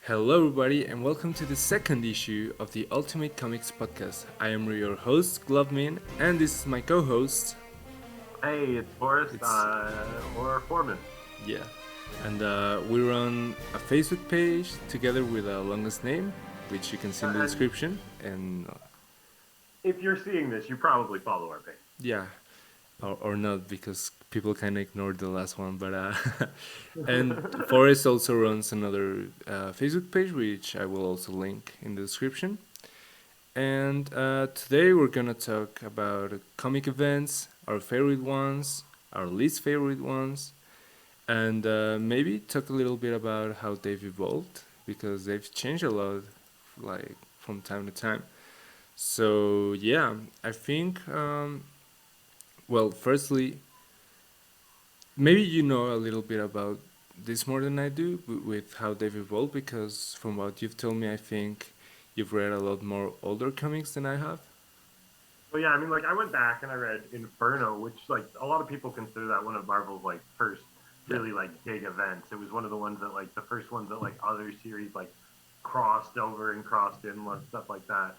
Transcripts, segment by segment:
Hello, everybody, and welcome to the second issue of the Ultimate Comics podcast. I am your host, Globmin, and this is my co host. Hey, it's Forrest, It's, or Foreman. yeah. And we run a Facebook page together with a longest name, which you can see in the And description. And if you're seeing this, you probably follow our page. yeah, or not, because people kind of ignored the last one. But and Forrest also runs another Facebook page, which I will also link in the description. And today we're gonna talk about comic events, our favorite ones, our least favorite ones, and maybe talk a little bit about how they've evolved because they've changed a lot, like from time to time. So yeah, I think. Well, firstly, maybe you know a little bit about this more than I do with how they've evolved because from what you've told me, I think you've read a lot more older comics than I have. But yeah, I mean, like I went back and I read Inferno, which like a lot of people consider that one of Marvel's like first Yeah. really like big events. It was one of the ones that like the first ones that like other series like crossed over and crossed in and stuff like that.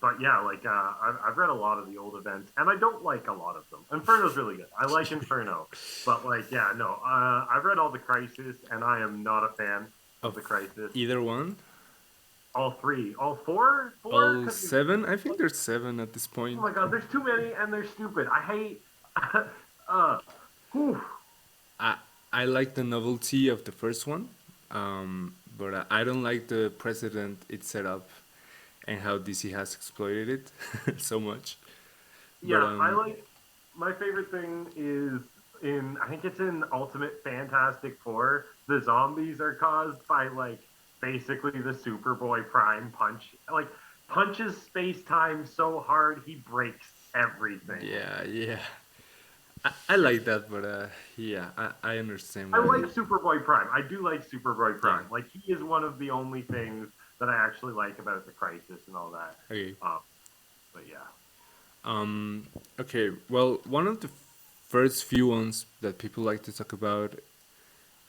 But yeah, like I've read a lot of the old events, and I don't like a lot of them. Inferno's really good. I like Inferno, but like yeah, no, I've read all the Crisis, and I am not a fan of Of the Crisis. either one. All three, all four, All because seven? I think there's seven at this oh point. my god, there's too many and they're stupid. I hate. uh, whew. I I like the novelty of the first one, but I don't like the precedent it set up and how DC has exploited it so much. But Yeah, I like. My favorite thing is in. I think it's in Ultimate Fantastic Four. The zombies are caused by like basically the Superboy Prime punch. Like punches space time so hard he breaks everything. yeah, yeah, I like that, but yeah, I understand I why. like Superboy Prime. I do like Superboy Yeah, Prime. Like he is one of the only things that I actually like about the Crisis and all that. okay. Um, but yeah. Um, okay. Well, one of the first few ones that people like to talk about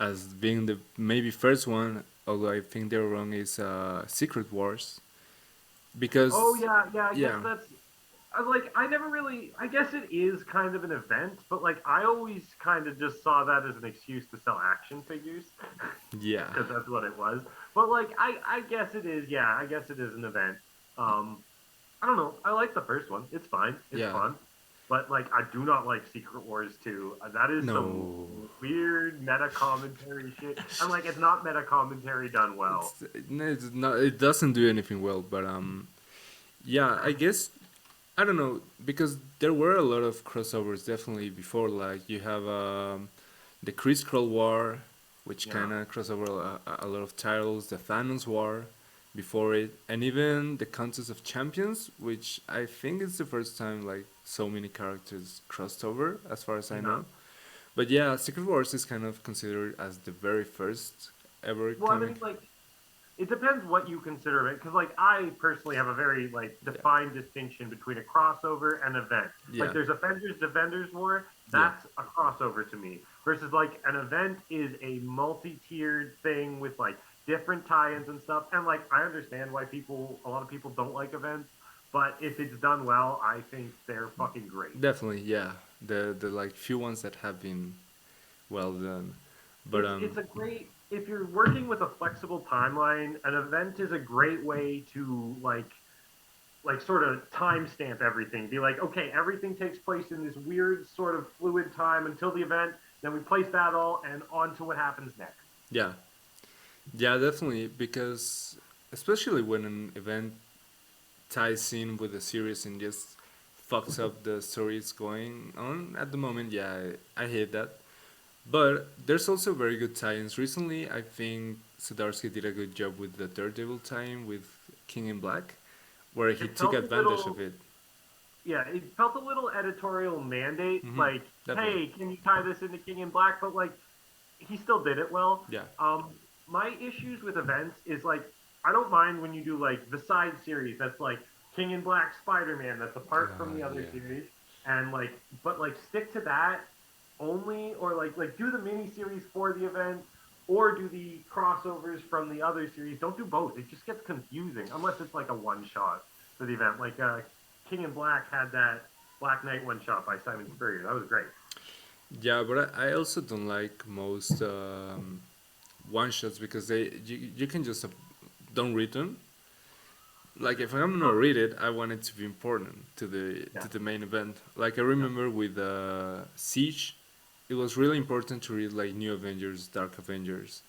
as being the maybe first one, although I think they're wrong, is Secret Wars Oh because yeah, yeah. I guess yeah, that's. I like. I never really. I guess it is kind of an event, but like I always kind of just saw that as an excuse to sell action figures yeah, because that's what it was. But like, I guess it is. Yeah, I guess it is an event. Um, I don't know. I like the first one. It's fine. It's yeah. fun. But like, I do not like Secret Wars 2. That is some No, weird meta commentary shit. And like, it's not meta commentary done well. it's not. It doesn't do anything well, but yeah. I guess I don't know because there were a lot of crossovers definitely before. Like you have the Chris Scroll War, which Yeah. kind of crossed over a lot of titles. The Thanos War before it, and even the Contest of Champions, which I think is the first time like so many characters crossed over, as far as I Yeah. know. But yeah, Secret Wars is kind of considered as the very first ever Well, I comic. mean, like, it depends what you consider it, because like I personally have a very like Yeah, defined distinction between a crossover and event. Like yeah, there's Avengers Defenders War, yeah. that's a crossover to me, versus like an event is a multi-tiered thing with like different tie-ins and stuff. And like I understand why a lot of people don't like events, but if it's done well, I think they're fucking great. Definitely, yeah. The like few ones that have been well done, but It's a great if you're working with a flexible timeline, an event is a great way to like sort of timestamp everything. Be like, okay, everything takes place in this weird sort of fluid time until the event. Then we place that all and on to what happens next. yeah, yeah, definitely because especially when an event ties in with the series and just fucks up the story it's going on at the moment. Yeah, I hate that. But there's also very good tie-ins. Recently, I think Sudarsky did a good job with the Daredevil tie-in with King in Black, where he It took felt a advantage of little, it. yeah, it felt a little editorial mandate. Mm-hmm. Like, Definitely. hey, can you tie this into King in Black? But like, he still did it well. Yeah. My issues with events is like I don't mind when you do like the side series that's like King in Black Spider Man that's apart from the other Yeah. series, and like but like stick to that only, or like do the mini series for the event, or do the crossovers from the other series. Don't do both. It just gets confusing unless it's like a one shot for the event. Like King in Black had that Black Knight one shot by Simon Spurrier. That was great. Yeah, but I also don't like most one shots because you can just don't read them. Like if I'm gonna read it, I want it to be important Yeah. to the main event. Like I remember with Siege, it was really important to read like New Avengers, Dark Avengers,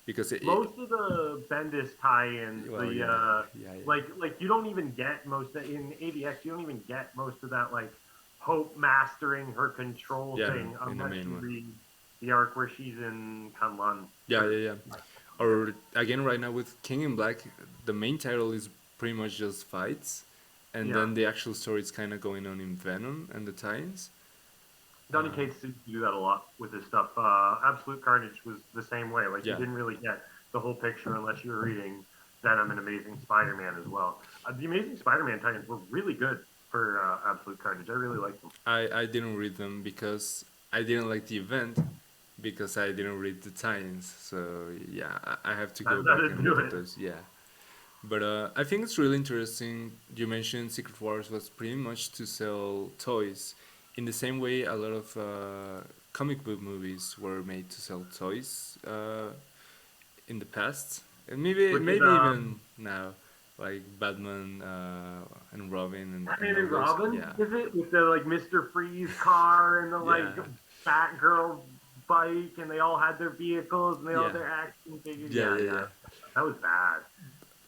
because Most of the Bendis tie-ins, well the yeah yeah yeah like you don't even get most of, in AVX. You don't even get most of that like Hope mastering her control yeah thing in the unless main you one. read the arc where she's in Kunlun Yeah yeah or yeah. yeah. Or again right now with King in Black, the main title is pretty much just fights, and Yeah. then the actual story is kind of going on in Venom and the tie-ins. Donny Uh, Cates seems to do that a lot with his stuff. Absolute Carnage was the same way. Like you yeah, didn't really get the whole picture unless you were reading Venom and Amazing Spider-Man as well. The Amazing Spider-Man tie-ins were really good for Absolute Carnage. I really liked them. I didn't read them because I didn't like the event because I didn't read the tie-ins. So yeah, I have to go That back and didn't do look at it. those. Yeah, but I think it's really interesting. You mentioned Secret Wars was pretty much to sell toys. In the same way, a lot of comic book movies were made to sell toys in the past, and Which is maybe even now, like Batman and Robin and Batman all and those. Robin, Yeah, is it? With the like Mr. Freeze car and the like yeah, Batgirl bike, and they all had their vehicles and they all had yeah, their action figures. yeah, Yeah, yeah, yeah. yeah. That was bad.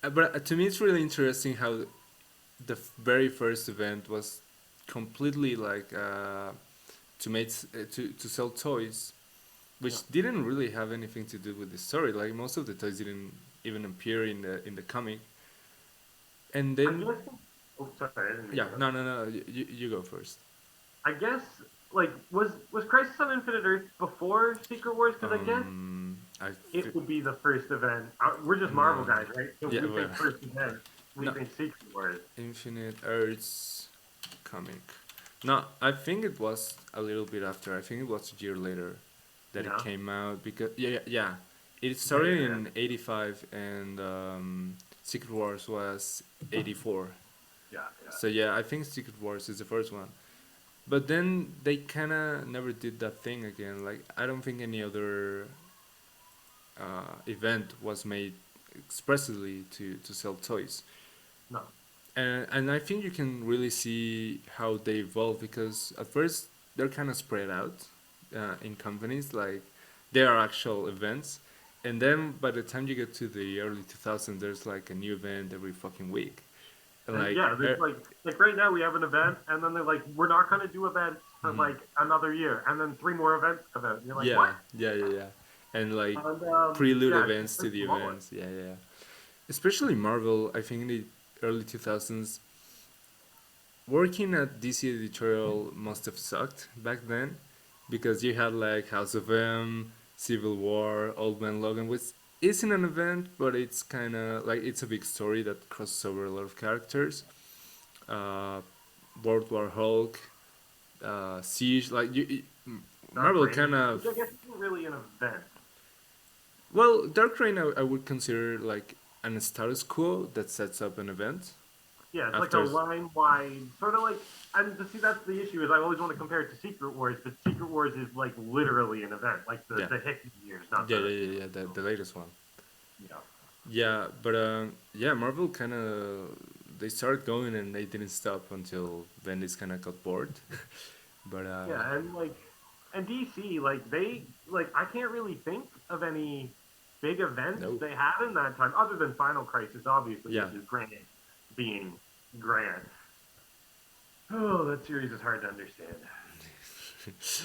But to me, it's really interesting how the very first event was completely like to sell toys, Yeah. which didn't really have anything to do with the story. Like most of the toys didn't even appear in the comic. And I'm then guessing. Oh, sorry, I didn't mean to yeah, interrupt. no, you go first. I guess like was Crisis on Infinite Earth before Secret Wars? Because I guess I it would be the first event. We're just Marvel no, guys, right? So yeah, we well, think first event. We no, think Secret Wars. Infinite Earths comic. No, I think it was a little bit after. I think it was a year later that it Yeah, came out because yeah. It yeah, started yeah, in '85 and Secret Wars was '84. yeah, yeah. So yeah, I think Secret Wars is the first one. But then they kind of never did that thing again. Like I don't think any other event was made expressly to sell toys. No, And I think you can really see how they evolve because at first they're kind of spread out in companies, like they are actual events, and then by the time you get to the early 2000s, there's like a new event every fucking week, and and yeah, there's like right now we have an event, and then they're like, we're not going to do events for mhm. like another year, and then three more events come out. And you're like, what? Yeah, and like And prelude yeah, it's just events to first the of all, events, yeah. Especially Marvel, I think in the early 2000s, working at DC editorial must have sucked back then because you had like House of M, Civil War, Old Man Logan, which isn't an event, but it's kind of like it's a big story that crosses over a lot of characters. Uh, World War Hulk, Siege, like Dark Marvel kind Reign, which of. I guess isn't really an event. Well, Dark Reign I would consider like an status quo that sets up an event. Yeah, it's like a After line wide sort of like. And to see that's the issue is I always want to compare it to Secret Wars, but Secret Wars is like literally an event, like yeah, the Hickman years, not the the latest one. yeah. Yeah, but yeah, Marvel kind of they started going and they didn't stop until Bendis kind of got bored. But Yeah, and like, and DC, like they, like I can't really think of any big events no, they had in that time, other than Final Crisis, obviously, yeah, which is Grant being Grant. Oh, that series is hard to understand.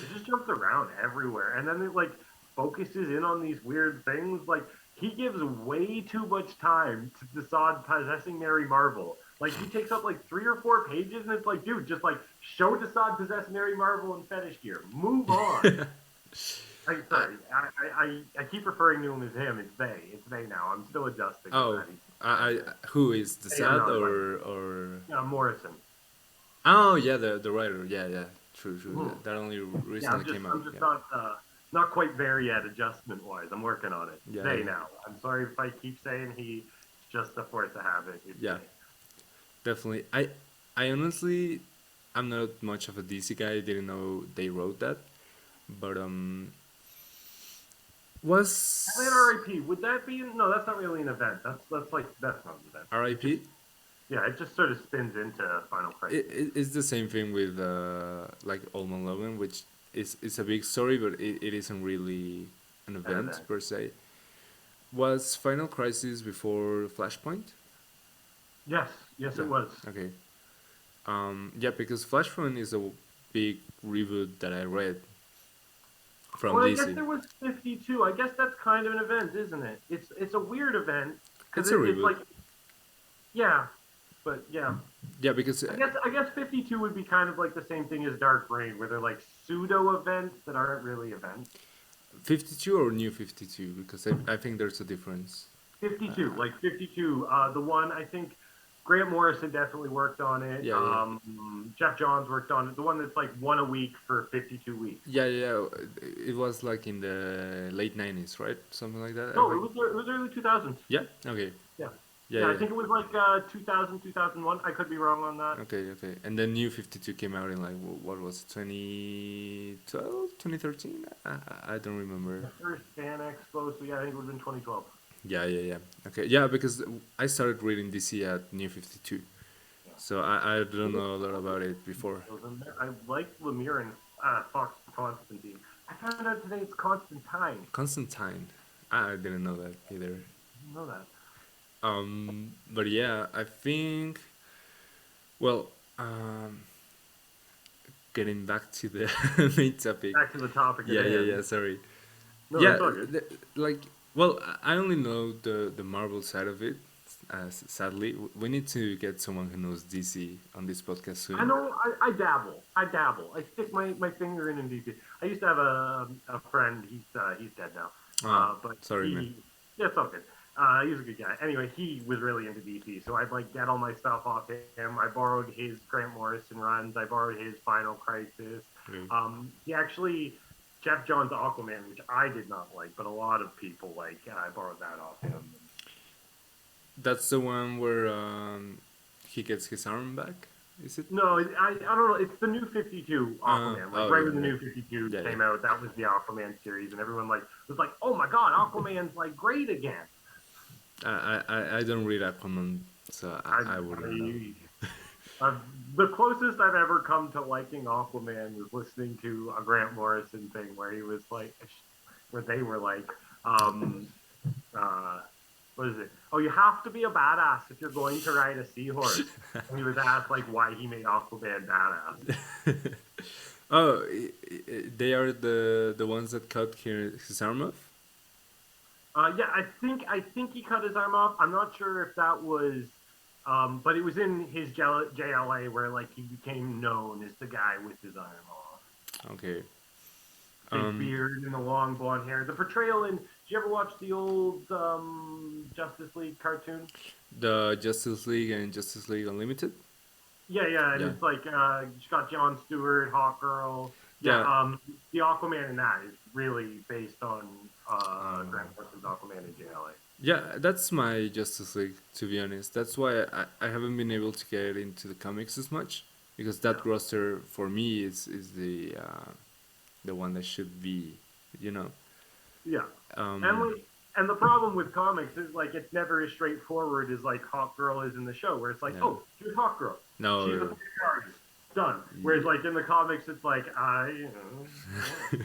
It just jumps around everywhere, and then it like focuses in on these weird things. Like he gives way too much time to Desaad possessing Mary Marvel. Like he takes up like 3 or 4 pages, and it's like, dude, just like show Desaad possess Mary Marvel in fetish gear. Move on. I'm I, sorry, I keep referring to him as him. It's they. It's they now. I'm still adjusting to oh, that. He's I who is the they. I'm sad not like or Morrison. oh yeah the writer, yeah, true Mhm. that only Yeah, recently came out, I'm just yeah. not not quite there yet, adjustment wise. I'm working on it. Yeah, They yeah, now. I'm sorry if I keep saying he. It's just a force of habit. It's yeah. they. Definitely. I honestly, I'm not much of a DC guy. I didn't know they wrote that, but Batman was R.I.P. Would that be? No, that's not really an event. That's like that's not an event. It just R.I.P. yeah, it just sort of spins into Final Crisis. It's the same thing with like Old Logan, which is a big story, but it isn't really an An event event. per se. Was Final Crisis before Flashpoint? Yes, yes, it Yeah. was. Okay. Yeah, because Flashpoint is a big reboot that I read from Well, I guess DC. there was 52. I guess that's kind of an event, isn't it? It's a weird event because It's a it's reboot. like yeah, but yeah. Yeah, because I guess 52 would be kind of like the same thing as Dark Reign, where they're like pseudo events that aren't really events. 52 or New 52, because I think there's a difference. 52, like 52. The one I think Grant Morrison definitely worked on it. Yeah, yeah. Jeff Johns worked on it. The one that's like one a week for 52 weeks. Yeah, yeah. It was like in the late 90s, right? Something like that, I No, think. it was early 2000s. Yeah? Okay. Yeah. Yeah, Yeah, I yeah. think it was like 2000, 2001. I could be wrong on that. Okay, okay. And then New 52 came out in like, what was it, 2012, 2013? I don't remember. The first Fan Expo, so yeah, I think it would have been 2012. Yeah, yeah, yeah. Okay, yeah, because I started reading DC at New 52. Yeah. So I don't know a lot about it before. Those in there. I like Lemire and Fox Constantine. I found out today it's Constantine. Constantine. I didn't know that either. I didn't know that. But yeah, I think. Well, getting back to the main topic. Back to the topic at Yeah, yeah, hand. yeah. Sorry. No, Yeah, that's all good. like, well, I only know the Marvel side of it. Sadly, we need to get someone who knows DC on this podcast I soon. know. I dabble. I dabble. I stick my finger in DC. I used to have a friend. He's dead now. Ah, But sorry, man. yeah, it's all good. He's a good guy. Anyway, he was really into DC, so I'd like get all my stuff off him. I borrowed his Grant Morrison runs. I borrowed his Final Crisis. Okay. He actually Jeff Johns Aquaman, which I did not like, but a lot of people like. I borrowed that off him. That's the one where he gets his arm back. Is it? No, I don't know. It's the new 52 Aquaman. Like Oh right yeah, when the yeah, new 52 yeah, yeah. came out, that was the Aquaman series, and everyone like was like, "Oh my god, Aquaman's like great again." I don't read Aquaman, so I, I wouldn't know. I've, the closest I've ever come to liking Aquaman was listening to a Grant Morrison thing where he was like, where they were like, um, uh, what is it? Oh, you have to be a badass if you're going to ride a seahorse. And he was asked like why he made Aquaman badass. Oh, they are the ones that cut his arm off. Yeah, I think he cut his arm off. I'm not sure if that was, but it was in his JLA where like he became known as the guy with his arm off, Okay. big Um, beard and the long blonde hair. The portrayal in. Did you ever watch the old Justice League cartoon? the Justice League and Justice League Unlimited. Yeah, yeah, and Yeah, it's like it's got Jon Stewart, Hawkgirl. Yeah, yeah. the Aquaman in that is really based on Grant Um, Morrison's Aquaman in JLA. yeah, that's my Justice League. To be honest, that's why I haven't been able to get into the comics as much because Yeah, that roster for me is the one that should be, you know. yeah. And Um, like, and the problem with comics is like it's never as straightforward as like Hawk Girl is in the show, where it's like, yeah. oh, here's Hawk Girl, she's a No. big artist, done. Whereas Yeah. like in the comics, it's like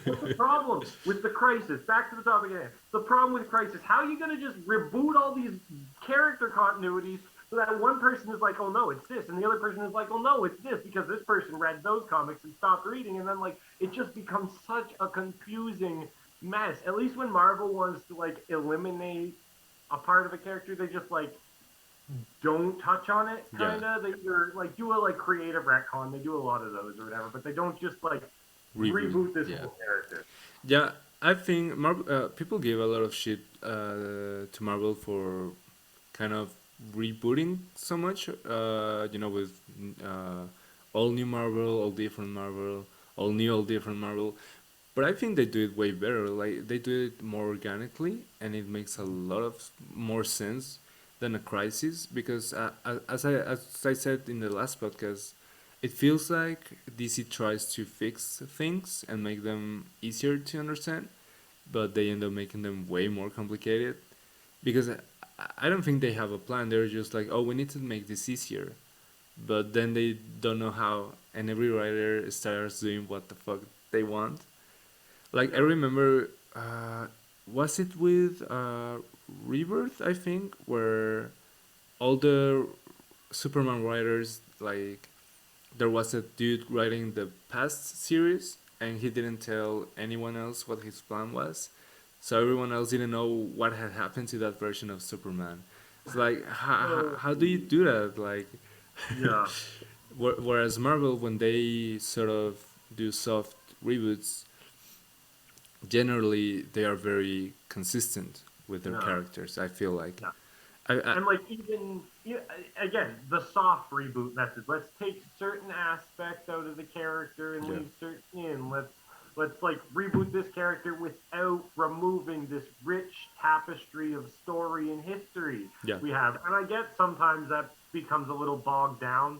what's the problem with the Crisis? Back to the topic again. The problem with Crisis: how are you going to just reboot all these character continuities so that one person is like, oh no, it's this, and the other person is like, oh no, it's this, because this person read those comics and stopped reading, and then like it just becomes such a confusing mess. At least when Marvel wants to like eliminate a part of a character, they just like don't touch on it, Yeah. kind of. They either like do a like creative retcon. They do a lot of those or whatever, but they don't just like Reboot. reboot this Yeah. whole character. Yeah, I think Marvel, people give a lot of shit to Marvel for kind of rebooting so much. With all new Marvel, all different Marvel, all new, all different Marvel. But I think they do it way better. Like they do it more organically, and it makes a lot of more sense than a crisis. Because as I said in the last podcast, it feels like DC tries to fix things and make them easier to understand, but they end up making them way more complicated. Because I don't think they have a plan. They're just like, oh, we need to make this easier, but then they don't know how, and every writer starts doing what the fuck they want. Like I Yeah. remember, was it with Rebirth? I think where all the Superman writers, like there was a dude writing the past series, and he didn't tell anyone else what his plan was, so everyone else didn't know what had happened to that version of Superman. It's like Oh, how do you do that? Like, yeah. whereas Marvel, when they sort of do soft reboots, generally they are very consistent with their Yeah. characters. I feel like Yeah. I And like even yeah, again, the soft reboot method. Let's take certain aspects out of the character and yeah leave certain in. Let's like reboot this character without removing this rich tapestry of story and history yeah we have. And I get sometimes that becomes a little bogged down,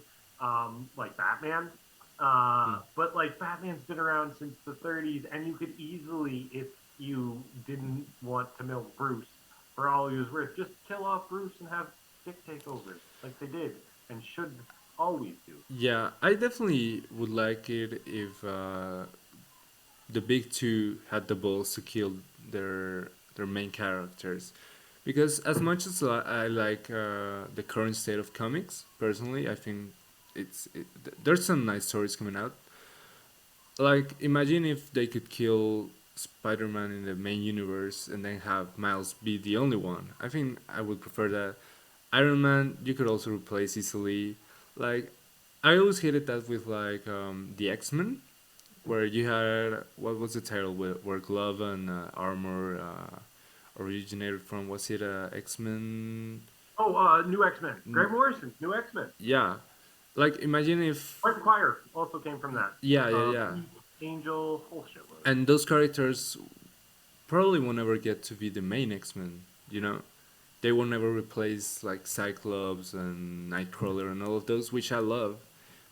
like Batman. mm. But like Batman's been around since the 30s, and you could easily, if you didn't want to milk Bruce for all he was worth, just kill off Bruce and have Dick take over, like they did and should always do. Yeah, I definitely would like it if the big two had the balls to kill their main characters, because as much as I like the current state of comics, personally, I think there's some nice stories coming out. Like, imagine if they could kill Spider-Man in the main universe and then have Miles be the only one. I think I would prefer that. Iron Man, you could also replace easily. Like, I always hated that with like the X-Men, where you had what was the title where glove and armor originated from? Was it X-Men? Oh, new X Men, Grant Morrison's new X Men. Yeah, like imagine if Mark McGuire also came from that. yeah, yeah, yeah. Beast, Angel, whole shitload. And those characters probably will never get to be the main X-Men. You know, they will never replace like Cyclops and Nightcrawler and all of those, which I love.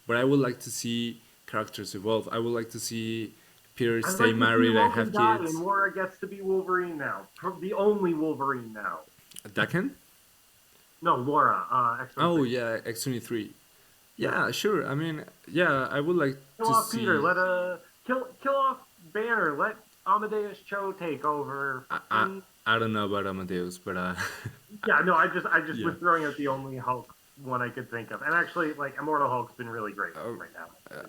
But I would like to see characters evolve. I would like to see Peter I'd stay like to see married and Logan have die, and kids. Laura gets to be Wolverine now, the only Wolverine now. That can? No, Laura, Oh X-23. yeah, X-23. Yeah, Yeah, sure. I mean, yeah, I would like kill to off Peter. see. Let kill off Banner. Let Amadeus Cho take over. I, I, Fucking I don't know about Amadeus, but yeah. No, I just yeah. was throwing out the only Hulk one I could think of, and actually, like Immortal Hulk's been really great Uh, right now.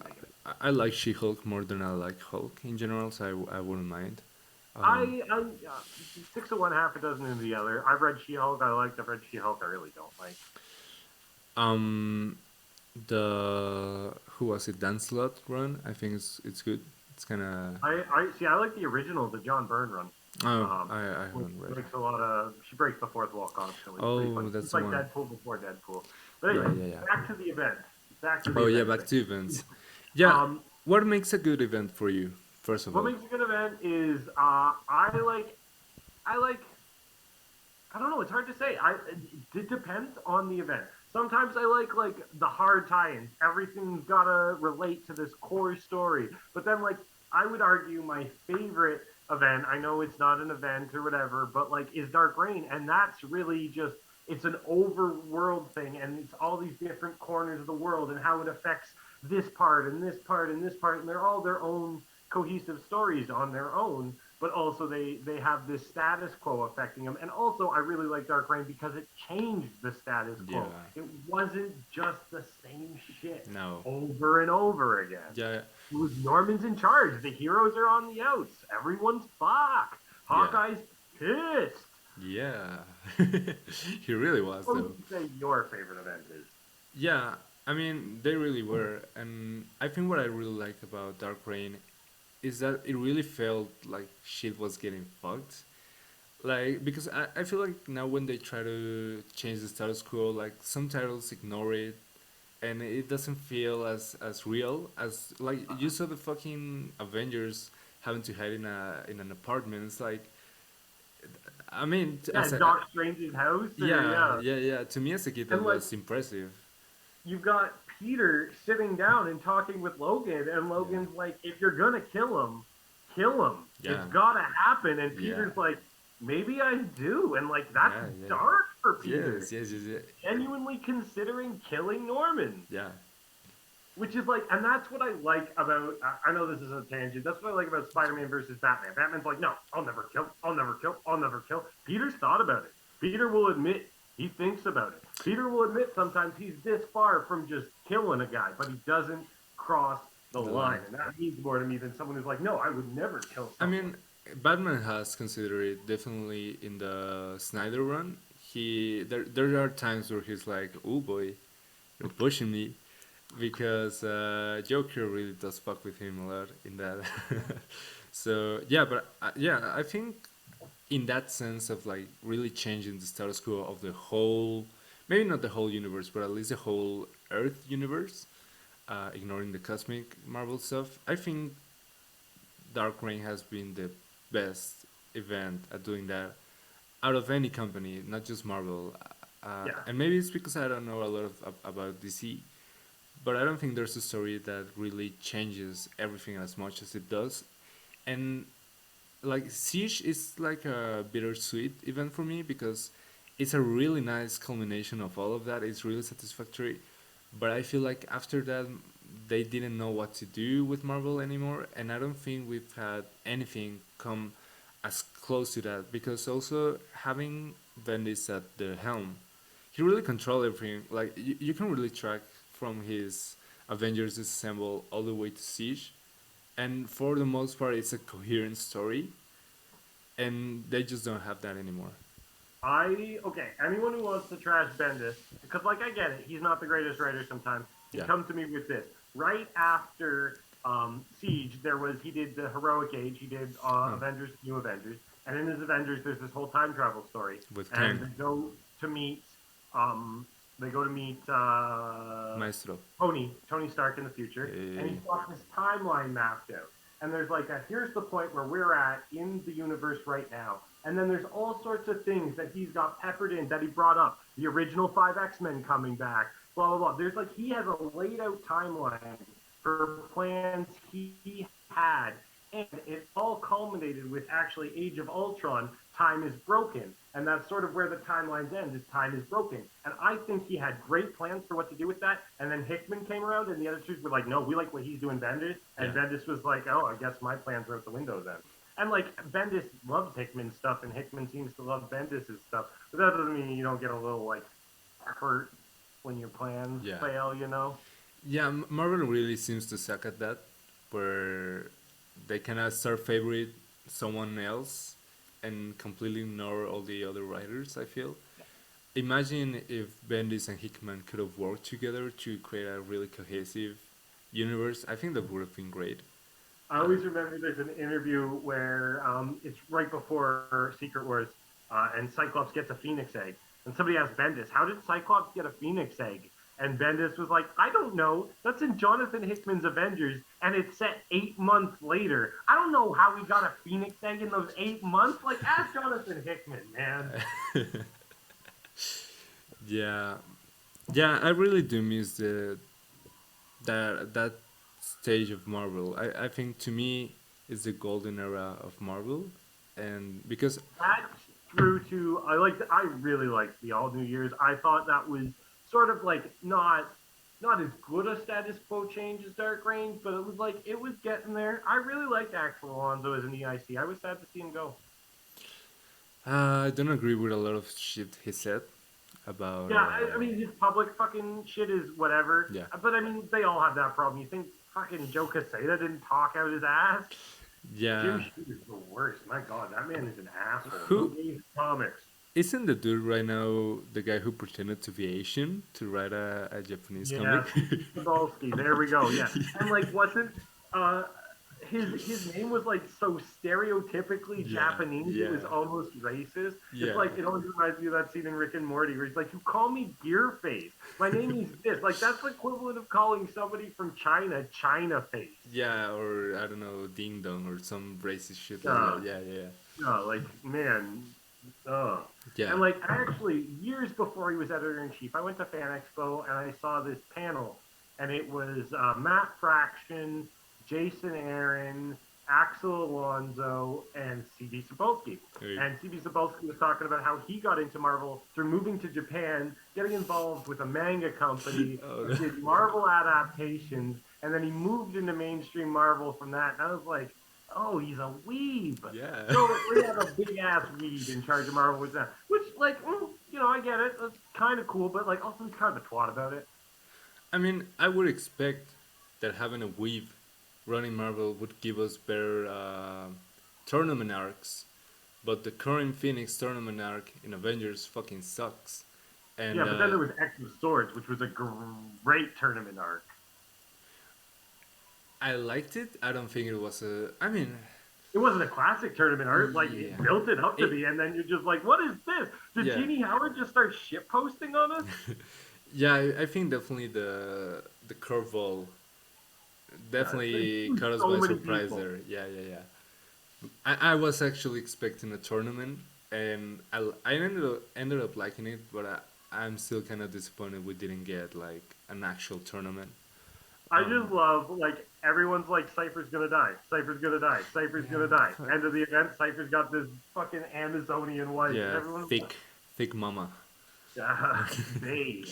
I like She-Hulk more than I like Hulk in general, so I wouldn't mind. Um, I 6 of one, half a dozen of the other. I've read She-Hulk. I like. I've read She-Hulk. I really don't like. um, the who was it? Dan Slott run. I think it's good. It's kind of I see. I like the original, the John Byrne run. oh Um, I which haven't read. breaks a lot of. She breaks the fourth wall constantly. It's pretty Oh, funny. that's It's the like one. Deadpool before Deadpool. But Yeah, anyway, yeah, yeah. back to the event. Back to the Oh yeah, event back thing. to events. Yeah, Um, what makes a good event for you? First of what all. makes a good event is I like I don't know. It's hard to say. It depends on the event. Sometimes I like the hard tie-ins. Everything's gotta relate to this core story. But then like I would argue my favorite event. I know it's not an event or whatever, but like is Dark Reign, and that's really just it's an overworld thing, and it's all these different corners of the world and how it affects this part and this part and this part, and they're all their own cohesive stories on their own, but also they have this status quo affecting them. And also, I really like Dark Reign because it changed the status Yeah. quo. It wasn't just the same shit No. over and over again. Yeah. It was Norman's in charge. The heroes are on the outs. Everyone's fucked. Yeah. Hawkeye's pissed. Yeah. He really was What would though. you say your favorite event is? Yeah. I mean, they really were, and I think what I really like about Dark Reign is that it really felt like shit was getting fucked. Like because I feel like now when they try to change the status quo, like some titles ignore it, and it doesn't feel as real as like you saw the fucking Avengers having to hide in an apartment. It's like, I mean, Yeah, as a Doc Strange's house, or yeah, yeah, yeah, yeah. To me as a kid, that and like was impressive. you've got Peter sitting down and talking with Logan, and Yeah, Logan's like, if you're gonna kill him. It's yeah, gotta happen. And yeah, Peter's like, maybe I do. And like that's yeah, yeah. dark for Yes, Peter. yes, yes, yes. Genuinely considering killing Norman. Yeah. Which is like, and that's what I like about. I know this is a tangent. That's what I like about Spider-Man versus Batman. Batman's like, no, I'll never kill. I'll never kill. I'll never kill. Peter's thought about it. Peter will admit he thinks about it. Peter will admit sometimes he's this far from just killing a guy, but he doesn't cross the The line, line. and that means more to me than someone who's like, no, I would never kill I someone. mean, Batman has considered it definitely in the Snyder run. There are times where he's like, "Oh boy, you're pushing me," because Joker really does fuck with him a lot in that. So yeah, but yeah, I think in that sense of like really changing the status quo of the whole, maybe not the whole universe, but at least the whole Earth universe, ignoring the cosmic Marvel stuff. I think Dark Reign has been the best event at doing that out of any company, not just Marvel. Yeah, And maybe it's because I don't know a lot about DC, but I don't think there's a story that really changes everything as much as it does. And like Siege is like a bittersweet event for me because it's a really nice culmination of all of that. It's really satisfactory, but I feel like after that they didn't know what to do with Marvel anymore, and I don't think we've had anything come as close to that because also having Bendis at the helm, he really controls everything. Like you can really track from his Avengers Assemble all the way to Siege, and for the most part, it's a coherent story, and they just don't have that anymore. I okay. Anyone who wants to trash Bendis, because like I get it, he's not the greatest writer sometimes, can Yeah. come to me with this. Right after Siege, there was he did the Heroic Age, he did Oh, Avengers, New Avengers, and in his Avengers, there's this whole time travel story, with and Kang, to meet they go to meet Maestro. Tony Stark in the future, and Eh, he's got this timeline mapped out. And there's like a here's the point where we're at in the universe right now. And then there's all sorts of things that he's got peppered in that he brought up. The original five X-Men coming back, blah blah blah. There's like he has a laid out timeline for plans he had, and it all culminated with actually Age of Ultron. Time is broken, and that's sort of where the timelines end. Is time is broken, and I think he had great plans for what to do with that. And then Hickman came around, and the other two were like, "No, we like what he's doing, Bendis." yeah. And Bendis was like, "Oh, I guess my plans are out the window then." And like Bendis loves Hickman's stuff, and Hickman seems to love Bendis's stuff. But that doesn't mean you don't get a little like hurt when your plans Yeah. fail, you know? Yeah, Marvel really seems to suck at that, where they kind of start favorite someone else and completely ignore all the other writers. I feel. Imagine if Bendis and Hickman could have worked together to create a really cohesive universe. I think that would have been great. I Uh, always remember there's an interview where it's right before Secret Wars, and Cyclops gets a Phoenix egg, and somebody asked Bendis, "How did Cyclops get a Phoenix egg?" And Bendis was like, "I don't know. That's in Jonathan Hickman's Avengers, and it's set 8 months later. I don't know how he got a Phoenix egg in those 8 months. Like, ask Jonathan Hickman, man." yeah, yeah, I really do miss that stage of Marvel. I think to me it's the golden era of Marvel, and because That through to I really liked the All New Years. I thought that was sort of like not as good a status quo change as Dark Reign, but it was like it was getting there. I really liked Axel Alonso as an EIC. I was sad to see him go. I don't agree with a lot of shit he said about Yeah, I mean his public fucking shit is whatever, yeah, but I mean they all have that problem. You think fucking Joe Quesada didn't talk out his ass? Jim yeah. Shooter's the worst. My God, that man is an asshole. No Who gay comics. isn't the dude right now the guy who pretended to be Asian to write a Japanese Yeah, comic? Steve Cebulski. There we go. Yeah, and like wasn't uh his name was like so stereotypically Yeah, Japanese, it was yeah, almost racist. It's yeah, like it always reminds me of that scene in Rick and Morty where he's like, "You call me Gear Face. My name is this." Like that's the equivalent of calling somebody from China China Face. yeah, or I don't know, ding dong or some racist shit like Uh, that. Yeah, yeah, like man, yeah. and like actually years before he was editor in chief, I went to Fan Expo and I saw this panel, and it was Matt Fraction, Jason Aaron, Axel Alonso, and CB Cebulski. Okay. And CB Cebulski was talking about how he got into Marvel through moving to Japan, getting involved with a manga company Oh that no. did Marvel adaptations, and then he moved into mainstream Marvel from that. And I was like, oh, he's a weeb. Yeah. So we have a big ass weeb in charge of Marvel with that, which like I get it. That's kind of cool, but like also he's kind of a twat about it. I mean, I would expect that having a weave running Marvel would give us better tournament arcs, but the current Phoenix tournament arc in Avengers fucking sucks. Yeah, And but then there was X of Swords, which was a great tournament arc. I liked it. I don't think it was a. I mean, It wasn't a classic tournament arc. Like yeah, it built it up to it, be, and then you're just like, what is this? Did yeah, Jeannie Howard just start shit posting on us? yeah. I think definitely the curveball They definitely threw caught us so by many surprise people. there. Yeah, yeah, yeah. I was actually expecting a tournament, and I ended up liking it, but I'm still kind of disappointed we didn't get like an actual tournament. I just love like everyone's like Cypher's gonna die, Cypher's gonna die, Cypher's Yeah, gonna die. fuck. End of the event, Cypher's got this fucking Amazonian wife, and Yeah, everyone's like, thick mama. Bay.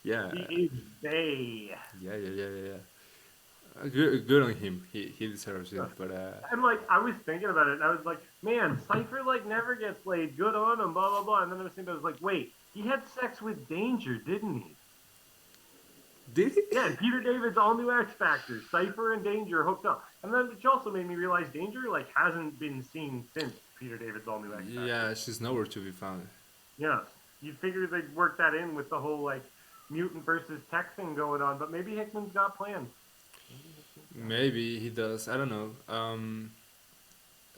Yeah, He is Bay. yeah, yeah, yeah, yeah. Good on him. He deserves it. But And like I was thinking about it, and I was like, man, Cypher like never gets laid. Good on him, blah blah blah. And then I was thinking, I was like, wait, he had sex with Danger, didn't he? did he? Yeah, and Peter David's all new X Factor, Cypher and Danger hooked up. And then it also made me realize Danger like hasn't been seen since Peter David's all new X Factor. Yeah, she's nowhere to be found. Yes, you'd figure they'd work that in with the whole like mutant versus tech thing going on, but maybe Hickman's got plans. Maybe Hickman's got plans. Maybe he does. I don't know.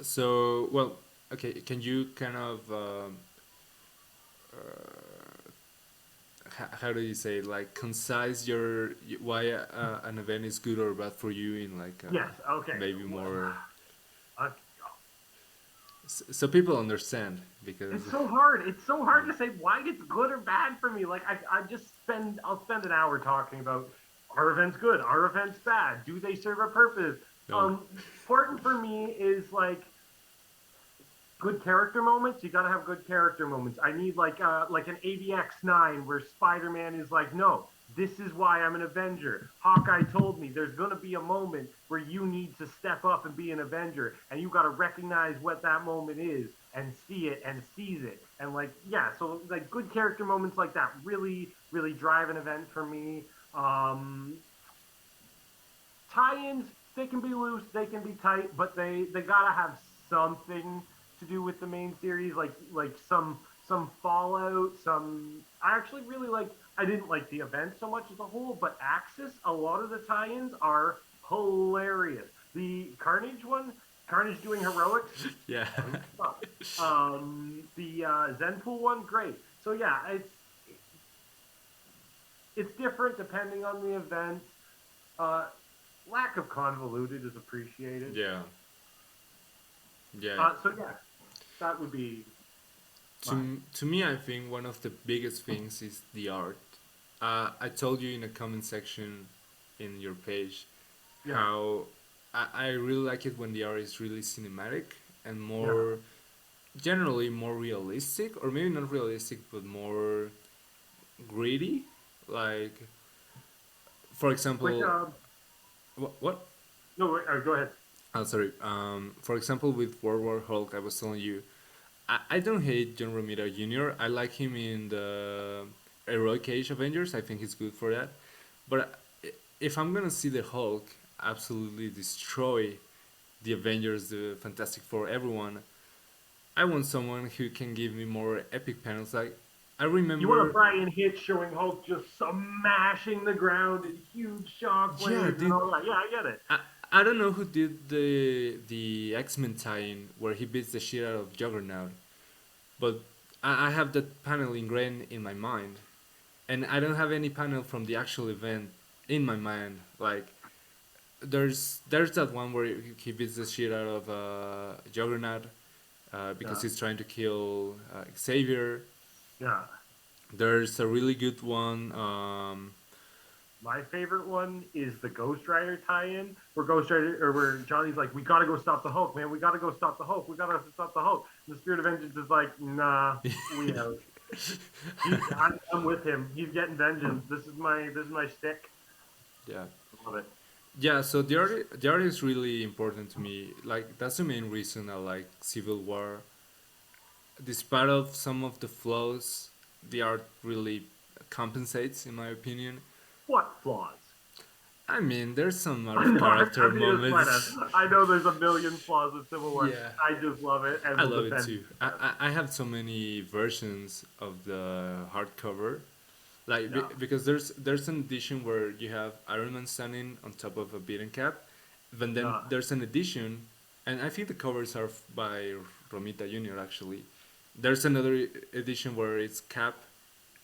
So well, okay. Can you kind of how do you say it? Like concise your why an event is good or bad for you in like Yes. Okay. maybe more Uh, so people understand because it's so hard. It's so hard to say why it's good or bad for me. Like I'll spend an hour talking about are events good, are events bad, do they serve a purpose? no. Important for me is like good character moments. You got to have good character moments. I need like an AVX9 where Spider-Man is like, "No, this is why I'm an Avenger." Hawkeye told me there's going to be a moment where you need to step up and be an Avenger, and you got to recognize what that moment is and see it and seize it. And like, yeah, so like good character moments like that really really drive an event for me. Tie-ins, they can be loose, they can be tight, but they gotta have something to do with the main series, like some fallout. Some I actually really like. I didn't like the event so much as a whole, but Axis, a lot of the tie-ins are hilarious. The Carnage one, Carnage doing heroics, Yeah. great stuff. The Zenpool one, great. So yeah, it's different depending on the event. Uh, Lack of convoluted is appreciated. Yeah. Yeah. So yeah, that would be mine. To me, I think one of the biggest things is the art. I told you in a comment section in your page Yeah, how I really like it when the art is really cinematic and yeah. more generally more realistic, or maybe not realistic, but more gritty. Like, for Like example, what? no, go ahead. Oh, sorry. For example, with World War Hulk, I was telling you, I don't hate John Romita Jr. I like him in the Heroic Age Avengers. I think he's good for that. But if I'm gonna see the Hulk absolutely destroy the Avengers, the Fantastic Four, everyone, I want someone who can give me more epic panels. Like I You want a remember, Brian Hitch showing Hulk just smashing the ground in huge yeah, shockwaves and dude, all that. Yeah, I get it. I don't know who did the X-Men tie-in where he beats the shit out of Juggernaut, but I have that panel ingrained in my mind, and I don't have any panel from the actual event in my mind. Like there's that one where he beats the shit out of Juggernaut because Yeah, he's trying to kill Xavier. yeah. There's a really good one. My favorite one is the Ghost Rider tie-in, where Ghost Rider or where Johnny's like, "We gotta go stop the Hulk, man. We gotta go stop the Hulk. We gotta stop the Hulk." And the Spirit of Vengeance is like, "Nah, we out. I'm with him. He's getting vengeance. This is my stick. Yeah, I love it. yeah. So the art is really important to me. Like that's the main reason I like Civil War. Despite of some of the flaws, the art really compensates, in my opinion. What flaws? I mean, there's some out of I'm, character I'm being a smartass. moments. I know there's a million flaws with Civil War. Yeah, I just love it and I will love it defend too. it to death. I have so many versions of the hardcover, like Yeah, because there's an edition where you have Iron Man standing on top of a beaten cap, but then yeah. there's an edition, and I think the covers are by Romita Jr. actually. There's another edition where it's Cap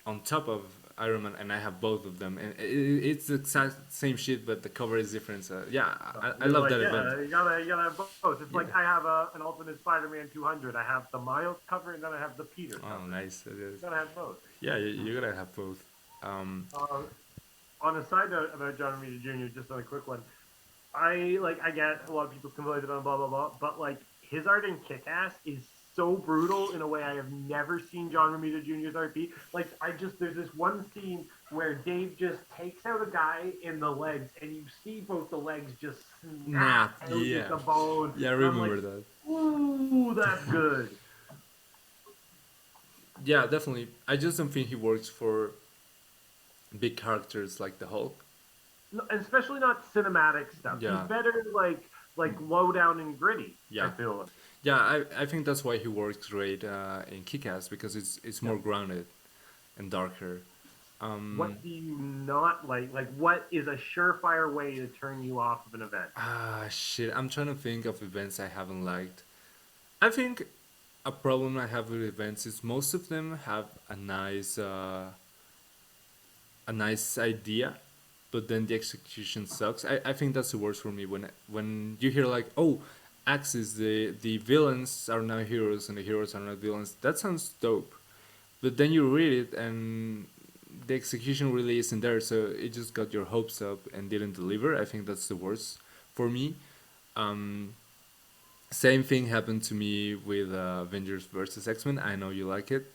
on top of Iron Man, and I have both of them, and it's the exact same shit, but the cover is different. So yeah, I You're love like, that event. yeah, you gotta have both. It's Yeah. like I have an Ultimate Spider-Man 200. I have the Miles cover and then I have the Peter Oh, cover. nice. It is. You gotta have both. Yeah, you gotta have both. Um, Uh, on a side note about John Romita Jr., just on a quick one, I get a lot of people complaining on blah blah blah, but like his art in Kick Ass is so brutal in a way I have never seen John Romita Jr.'s art be. Like there's this one scene where Dave just takes out a guy in the legs and you see both the legs just snap Nap. out at Yeah. the bone. Yeah, I And I'm like, remember that. ooh, that's good. Yeah, definitely. I just don't think he works for big characters like the Hulk. No, especially not cinematic stuff. He's Yeah. better like low down and gritty, I Yeah. feel like. Yeah, I think that's why he works great in Kick-Ass because it's Yeah. more grounded and darker. Um, What do you not like? Like, what is a surefire way to turn you off of an event? shit. I'm trying to think of events I haven't liked. I think a problem I have with events is most of them have a nice idea, but then the execution sucks. I think that's the worst for me when you hear like, oh, Axis, the villains are now heroes and the heroes are not villains. That sounds dope, but then you read it and the execution really isn't there, so it just got your hopes up and didn't deliver. I think that's the worst for me. Um, Same thing happened to me with Avengers versus X-Men. I know you like it,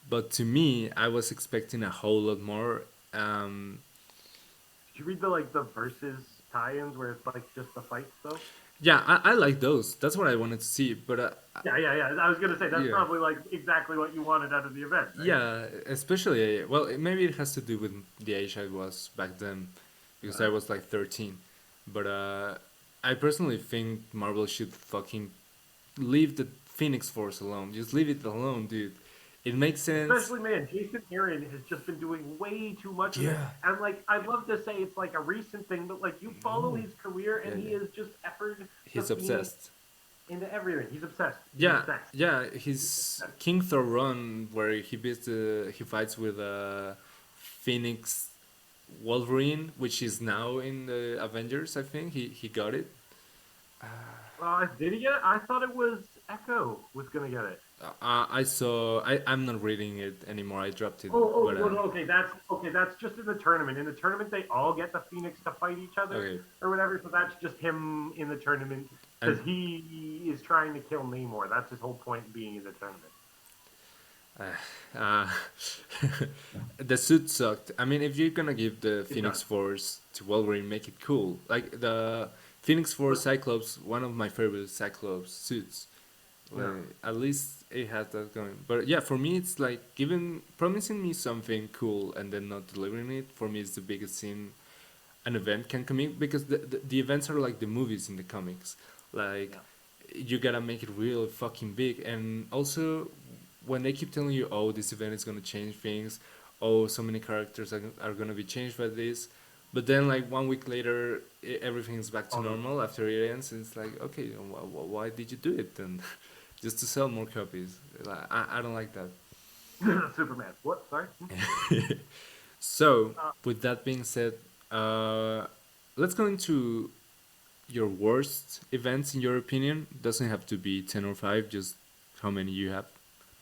but to me, I was expecting a whole lot more. Um, Did you read the versus tie-ins where it's like just the fights though? yeah, I like those. That's what I wanted to see. But Yeah. I was gonna say that's yeah, probably like exactly what you wanted out of the event, right? yeah, especially well, maybe it has to do with the age I was back then, because I Uh, was like 13. But I personally think Marvel should fucking leave the Phoenix Force alone. Just leave it alone, dude. It makes sense. Especially, man, Jason Aaron has just been doing way too much of it. Yeah. And like, I'd love to say it's like a recent thing, but like, you follow No. his career, Yeah, and he yeah. has just efforted the He's Phoenix obsessed. into everything. He's obsessed. He's Yeah, obsessed. yeah. He's His obsessed. King Thor run where he fights with Phoenix Wolverine, which is now in the Avengers. I think he got it. Did he get it? I thought it was Echo was gonna get it. I saw. I'm not reading it anymore. I dropped it. Oh, But well, no, okay. That's just in the tournament. In the tournament, they all get the Phoenix to fight each other okay. or whatever. So that's just him in the tournament because And he is trying to kill Namor. That's his whole point in being in the tournament. uh, the suit sucked. I mean, if you're gonna give the It Phoenix does. Force to Wolverine, make it cool. Like the Phoenix Force But Cyclops, one of my favorite Cyclops suits. yeah, Like, at least it has that going. But yeah, for me, it's like giving promising me something cool and then not delivering it. For me, is the biggest sin an event can commit because the events are like the movies in the comics. Like yeah. you gotta make it real fucking big, and also when they keep telling you, oh, this event is gonna change things, oh, so many characters are gonna be changed by this. But then like 1 week later, everything's back to Oh no, normal after it ends, and it's like, okay, why did you do it then? Just to sell more copies. Like, I don't like that. Superman. What? Sorry. So, Uh, with that being said, uh, let's go into your worst events in your opinion. Doesn't have to be 10 or 5, just how many you have.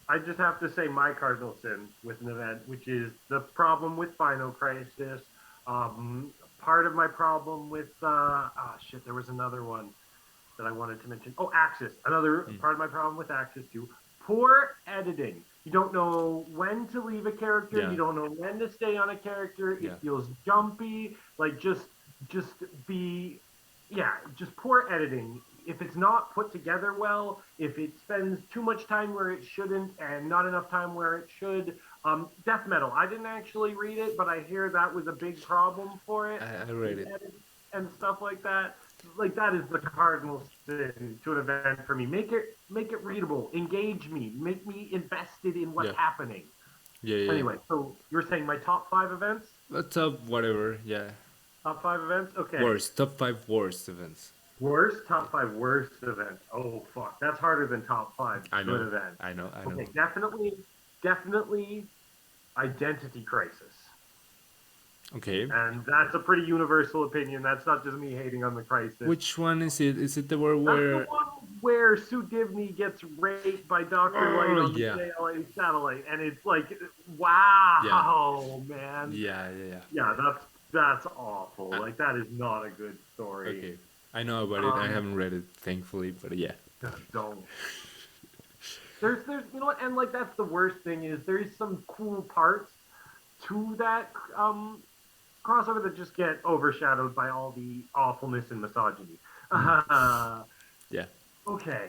I just have to say my cardinal sin with an event, which is the problem with Final Crisis. Part of my problem with shit, there was another one that I wanted to mention. Oh, Axis. Another Mm. part of my problem with Axis too. Poor editing. You don't know when to leave a character. Yeah, You don't know when to stay on a character. yeah. It feels jumpy. Like just be yeah, just poor editing. If it's not put together well, if it spends too much time where it shouldn't and not enough time where it should. Death Metal. I didn't actually read it, but I hear that was a big problem for it. I read it. Edit and stuff like that. Like that is the cardinal sin to an event for me. Make it readable, engage me, make me invested in Yeah, what's happening. yeah, yeah, yeah. Anyway, so you're saying my top five events? Top whatever, yeah. Top five events? Okay. Worst, top 5 worst events. Worst, top five worst events. Oh fuck. That's harder than top five I good know, events. I know. Okay, definitely identity crisis. Okay. And that's a pretty universal opinion. That's not just me hating on the crisis. Which one is it? Is it the one That's the where? one where Sue Gibney gets raped by Dr. Light Oh on the yeah, JLA satellite, and it's like, yeah, wow, man. yeah, yeah, yeah. Yeah, that's awful. Uh, Like that is not a good story. okay, I know about it. I Um, haven't read it, thankfully, but yeah. don't. There's you know what, and like that's the worst thing is there's some cool parts to that crossover that just get overshadowed by all the awfulness and misogyny. Yeah. Okay,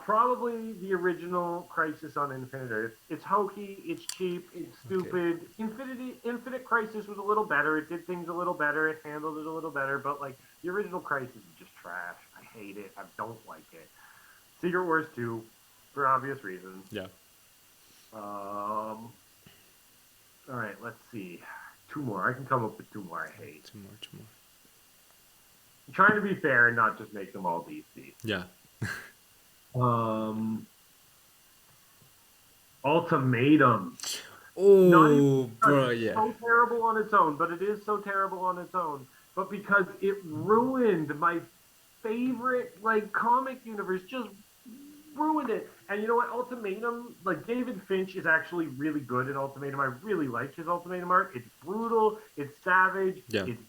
probably the original Crisis on Infinite Earth. It's hokey, it's cheap, it's Okay. stupid. Infinite Crisis was a little better. It did things a little better. It handled it a little better. But like the original Crisis is just trash. I hate it. I don't like it. Secret Wars 2, for obvious reasons. Yeah. All right, let's see. Two more. I can come up with two more I hate. Two more. Two more. I'm trying to be fair and not just make them all DC. Yeah. Um, Ultimatum. Not even Oh, because bro. it's Yeah. so terrible on its own, but it is so terrible on its own. But because it ruined my favorite like comic universe, just ruined it. And you know what? Ultimatum, like David Finch is actually really good in Ultimatum. I really like his Ultimatum art. It's brutal, it's savage, Yeah. it's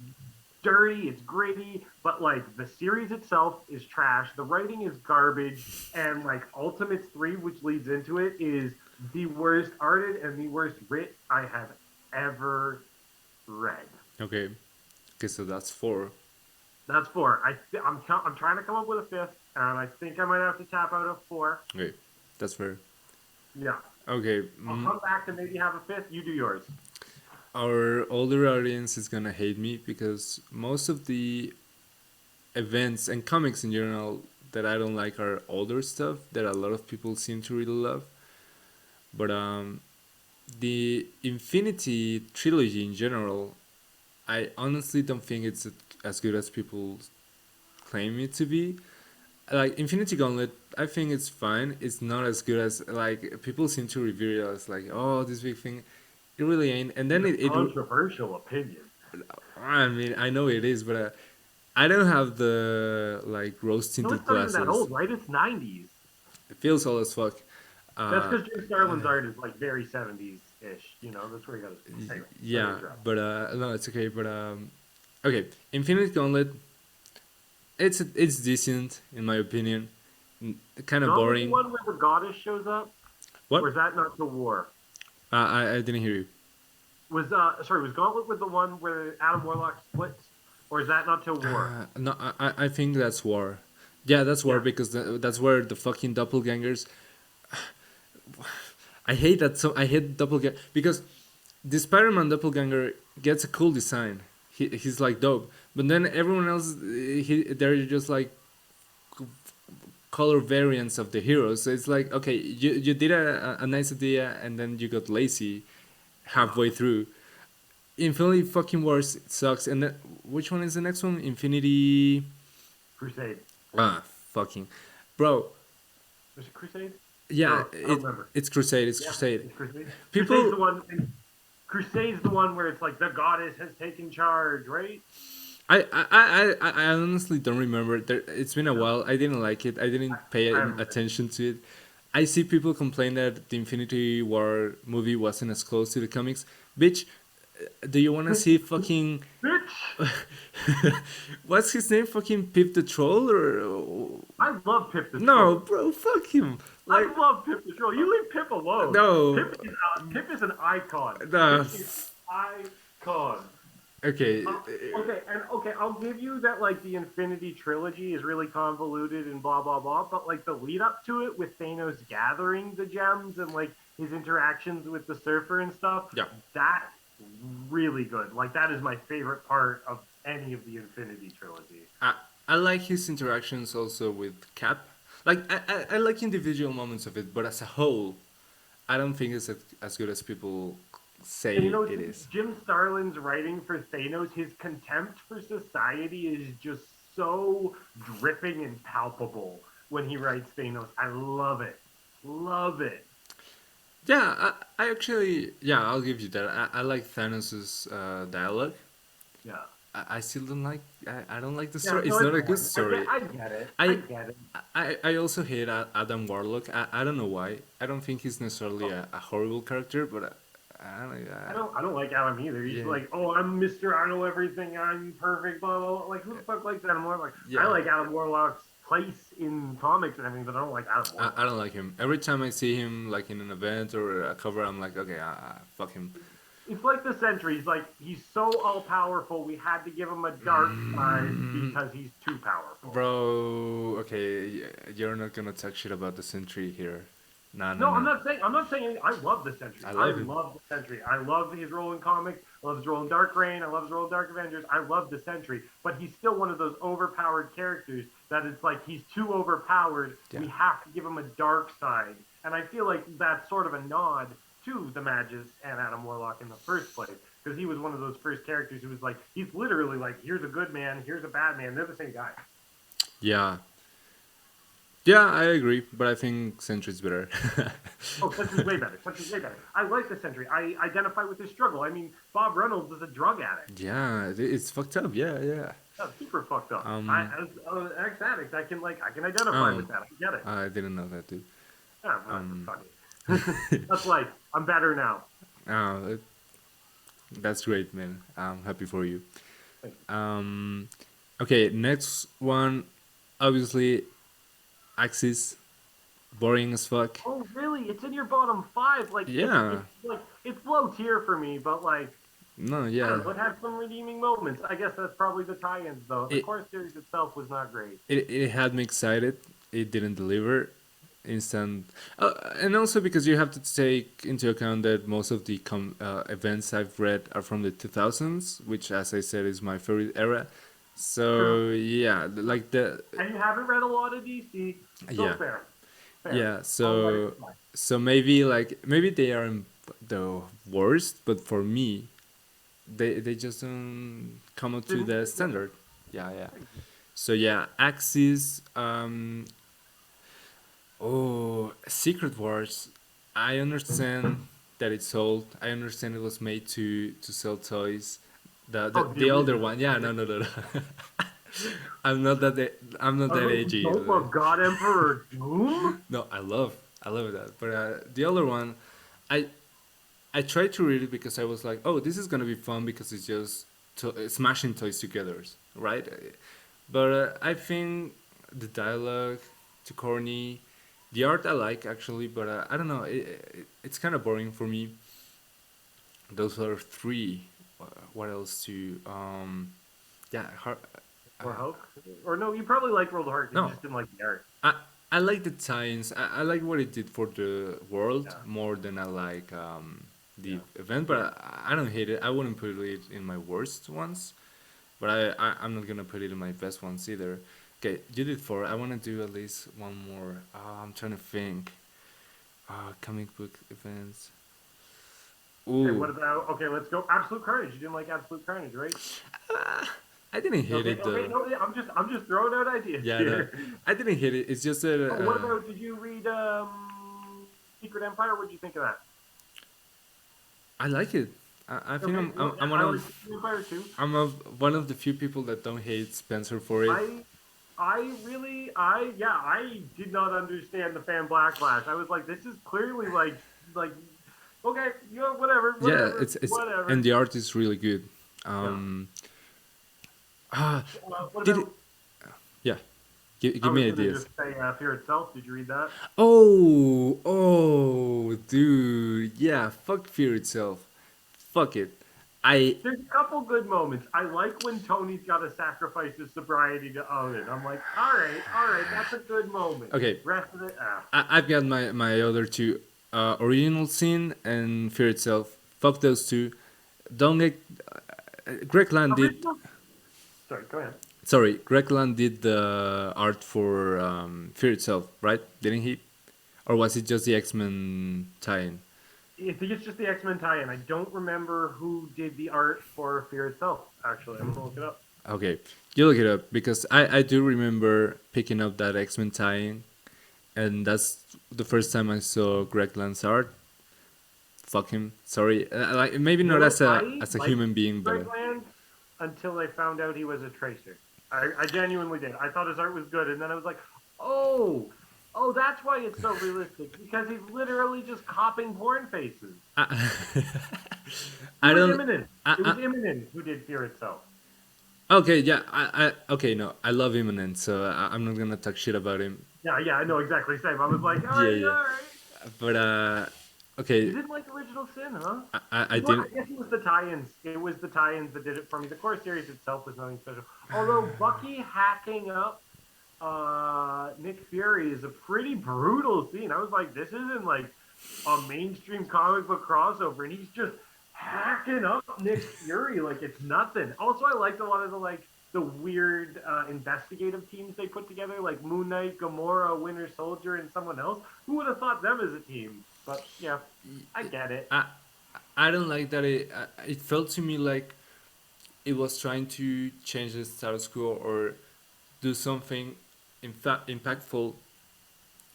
dirty, it's gritty, but like the series itself is trash. The writing is garbage, and like Ultimates 3, which leads into it, is the worst arted and the worst writ I have ever read. Okay. Okay. So that's 4. That's four. I'm trying to come up with a fifth, and I think I might have to tap out of four. Okay. That's fair. Yeah, Okay. I'll come back to maybe have a fifth. You do yours. Our older audience is gonna hate me because most of the events and comics in general that I don't like are older stuff that a lot of people seem to really love. But the Infinity trilogy in general, I honestly don't think it's as good as people claim it to be. Like Infinity Gauntlet, I think it's fine. It's not as good as like people seem to review it as like, oh, this big thing. It really ain't. And then it Controversial opinion. I mean, I know it is, but I don't have the like rose No, tinted it's not even that glasses. old, right? It's 90s. It feels old as fuck. That's Uh, because Jim Starlin's art is like very 70s ish. You know, that's where he got his. Anyway, sorry to yeah, interrupt. but no, it's okay. But okay, Infinite Gauntlet. It's decent in my opinion. Kind of Not with the boring. one where the goddess shows up, What? or is that not the war? I didn't hear you. Was Gauntlet with the one where Adam Warlock splits, or is that not till war? No, I think that's War. Yeah, that's War Yeah, because that's where the fucking doppelgangers. I hate that. So I hate doppelganger because the Spider-Man doppelganger gets a cool design. He's like dope, but then everyone else, they're just like color variants of the heroes. So it's like okay, you did a nice idea and then you got lazy halfway through. Infinity fucking Wars sucks. And then, which one is the next one? Infinity. Crusade. Ah, fucking, bro. Was it Crusade? Yeah, I don't remember. it's Crusade. It's Yeah, Crusade. it's Crusade. Crusade's People. the one. And Crusade's the one where it's like the goddess has taken charge, right? I honestly don't remember. It's been a No, while. I didn't like it. I didn't pay I haven't read it. attention to it. I see people complain that the Infinity War movie wasn't as close to the comics. Bitch, do you want to see fucking Bitch! what's his name? Fucking Pip the Troll or I love Pip the no, Troll. bro? Fuck him. Like I love Pip the Troll. You leave Pip alone. no, Pip is an icon. no. Pip is an icon. Okay, Okay, I'll give you that. Like the Infinity Trilogy is really convoluted and blah blah blah, but like the lead up to it with Thanos gathering the gems and like his interactions with the Surfer and stuff, yeah. that's really good. Like that is my favorite part of any of the Infinity Trilogy. I I like his interactions also with Cap. Like I like individual moments of it, but as a whole, I don't think it's as good as people And say it is. Jim Starlin's writing for Thanos, his contempt for society is just so dripping and palpable when he writes Thanos. I love it. Love it. Yeah, I actually, yeah, I'll give you that. I like Thanos's dialogue. Yeah. I still don't like. I don't like the Yeah, story. no, It's it's not a good fine. story. I get it. I I get it. I also hate Adam Warlock. I don't know why. I don't think he's necessarily a horrible character, but I don't. I don't like Adam either. He's Yeah, like, oh, I'm Mr. I know everything. I'm perfect. Blah blah. Blah. Like, who the fuck likes Adam Warlock? I yeah. like Adam Warlock's place in comics and everything, but I don't like Adam I Warlock. don't like him. Every time I see him like in an event or a cover, I'm like, okay, fuck him. It's like the Sentry. He's like he's so all powerful. We had to give him a dark side because he's too powerful. Bro, okay, you're not gonna talk shit about the Sentry here. Nah, nah, No, nah. I'm not saying anything. I love the Sentry. I I love him. love the Sentry. I love his role in comics. I love his role in Dark Reign. I love his role in Dark Avengers. I love the Sentry, but he's still one of those overpowered characters that it's like he's too overpowered. Yeah. We have to give him a dark side, and I feel like that's sort of a nod to the Magus and Adam Warlock in the first place because he was one of those first characters who was like he's literally like here's a good man, here's a bad man. They're the same guy. Yeah. Yeah, I agree, but I think Sentry's better. Oh, Sentry's way better. Sentry's way better. I like the Sentry. I identify with his struggle. I mean, Bob Reynolds is a drug addict. Yeah, it's fucked up. Yeah, yeah. That's super fucked up. Um, As an ex addict, I can identify oh, with that. I get it. I didn't know that, dude. Yeah, well, Um, funny. That's life. I'm better now. oh, that's great, man. I'm happy for you. Thank you. Okay, next one, obviously, Axis, boring as fuck. Oh, really? It's in your bottom five. Like Yeah, it's like it's low tier for me, but like no, I don't yeah. know, it had some redeeming moments. I guess that's probably the tie-ins though. The It, core series itself was not great. it had me excited. It didn't deliver instant, and also because you have to take into account that most of the events I've read are from the 2000s, which, as I said, is my favorite era. True. So yeah, like the And you haven't read a lot of DC, so yeah, fair. Fair. yeah. I'll let it So slide. maybe like maybe they aren't the worst, but for me, they just don't come up to Didn't the hit yet. standard. Yeah, yeah. So yeah, Axis. Oh, Secret Wars. I understand that it's sold. I understand it was made to sell toys. Oh, the The older original. one. Yeah, no, no, no, no. I'm not that. I'm not I was that like, you edgy. don't love God Emperor Doom? No, I love that. But the older one, I I tried to read it because I was like, oh, this is gonna be fun because it's just smashing toys together, right? But I think the dialogue too corny. The art I like actually, but I don't know. It's kind of boring for me. Those are three. What else to yeah. Or Hulk? Or no, you probably like World of Heart, you No, just didn't like the art. I I like the tie-ins. I like what it did for the world Yeah, more than I like the yeah. event. But I don't hate it. I wouldn't put it in my worst ones. But I'm not gonna put it in my best ones either. Okay, you did four. I wanna do at least one more. I'm trying to think. Comic book events. Okay, Ooh, what about okay? Let's go. Absolute Carnage. You didn't like Absolute Carnage, right? I didn't hate Okay, it okay. though. No, I'm just throwing out ideas Yeah, no, here. I didn't hate it. It's just that Oh, what about? Did you read Secret Empire? What did you think of that? I like it. I think Okay, no, I'm one I of like Secret Empire too. one of the few people that don't hate Spencer for it. I I did not understand the fan backlash. I was like, this is clearly like okay, you know, Yeah, it's and whatever. the art is really good. Yeah. Um, ah, What did it? about? Yeah, I give was me gonna ideas. just say Fear itself. Did you read that? Oh, dude, yeah. Fuck fear itself. Fuck it. I There's a couple good moments. I like when Tony's got to sacrifice his sobriety to own it. I'm like, all right, that's a good moment. okay. Rest of it, ah. I've got my other two, original sin and fear itself. Fuck those two. Don't get. Greg Land did. Original. Sorry, go ahead. Sorry, Greg Land did the art for Fear itself, right? Didn't he? Or was it just the X Men tie-in? I think it's just the X Men tie-in. I don't remember who did the art for Fear itself. Actually, I'm gonna look it up. Okay, you look it up because I do remember picking up that X Men tie-in, and that's the first time I saw Greg Land's art. Fuck him. Sorry, like maybe You know not what? I as a liked human being, but Greg Land until I found out he was a tracer. I genuinely did. I thought his art was good, and then I was like, oh, oh, that's why it's so realistic because he's literally just copying porn faces. I, It I was don't. imminent. It was I, imminent who did Fear itself. okay, yeah, okay, no, I love Eminem, so I'm not gonna talk shit about him. Yeah, yeah, I know exactly. Same. I was like, Yeah, yeah, all right. but You okay, didn't like Original Sin, huh? I You know what? didn't. I guess it was the tie-ins. It was the tie-ins that did it for me. The core series itself was nothing special. Although Bucky hacking up Nick Fury is a pretty brutal scene. I was like, this isn't like a mainstream comic book crossover, and he's just hacking up Nick Fury like it's nothing. Also, I liked a lot of the weird investigative teams they put together, like Moon Knight, Gamora, Winter Soldier, and someone else. Who would have thought them as a team? But yeah, I get it. I I don't like that. It felt to me like it was trying to change the status quo or do something, in fact, impactful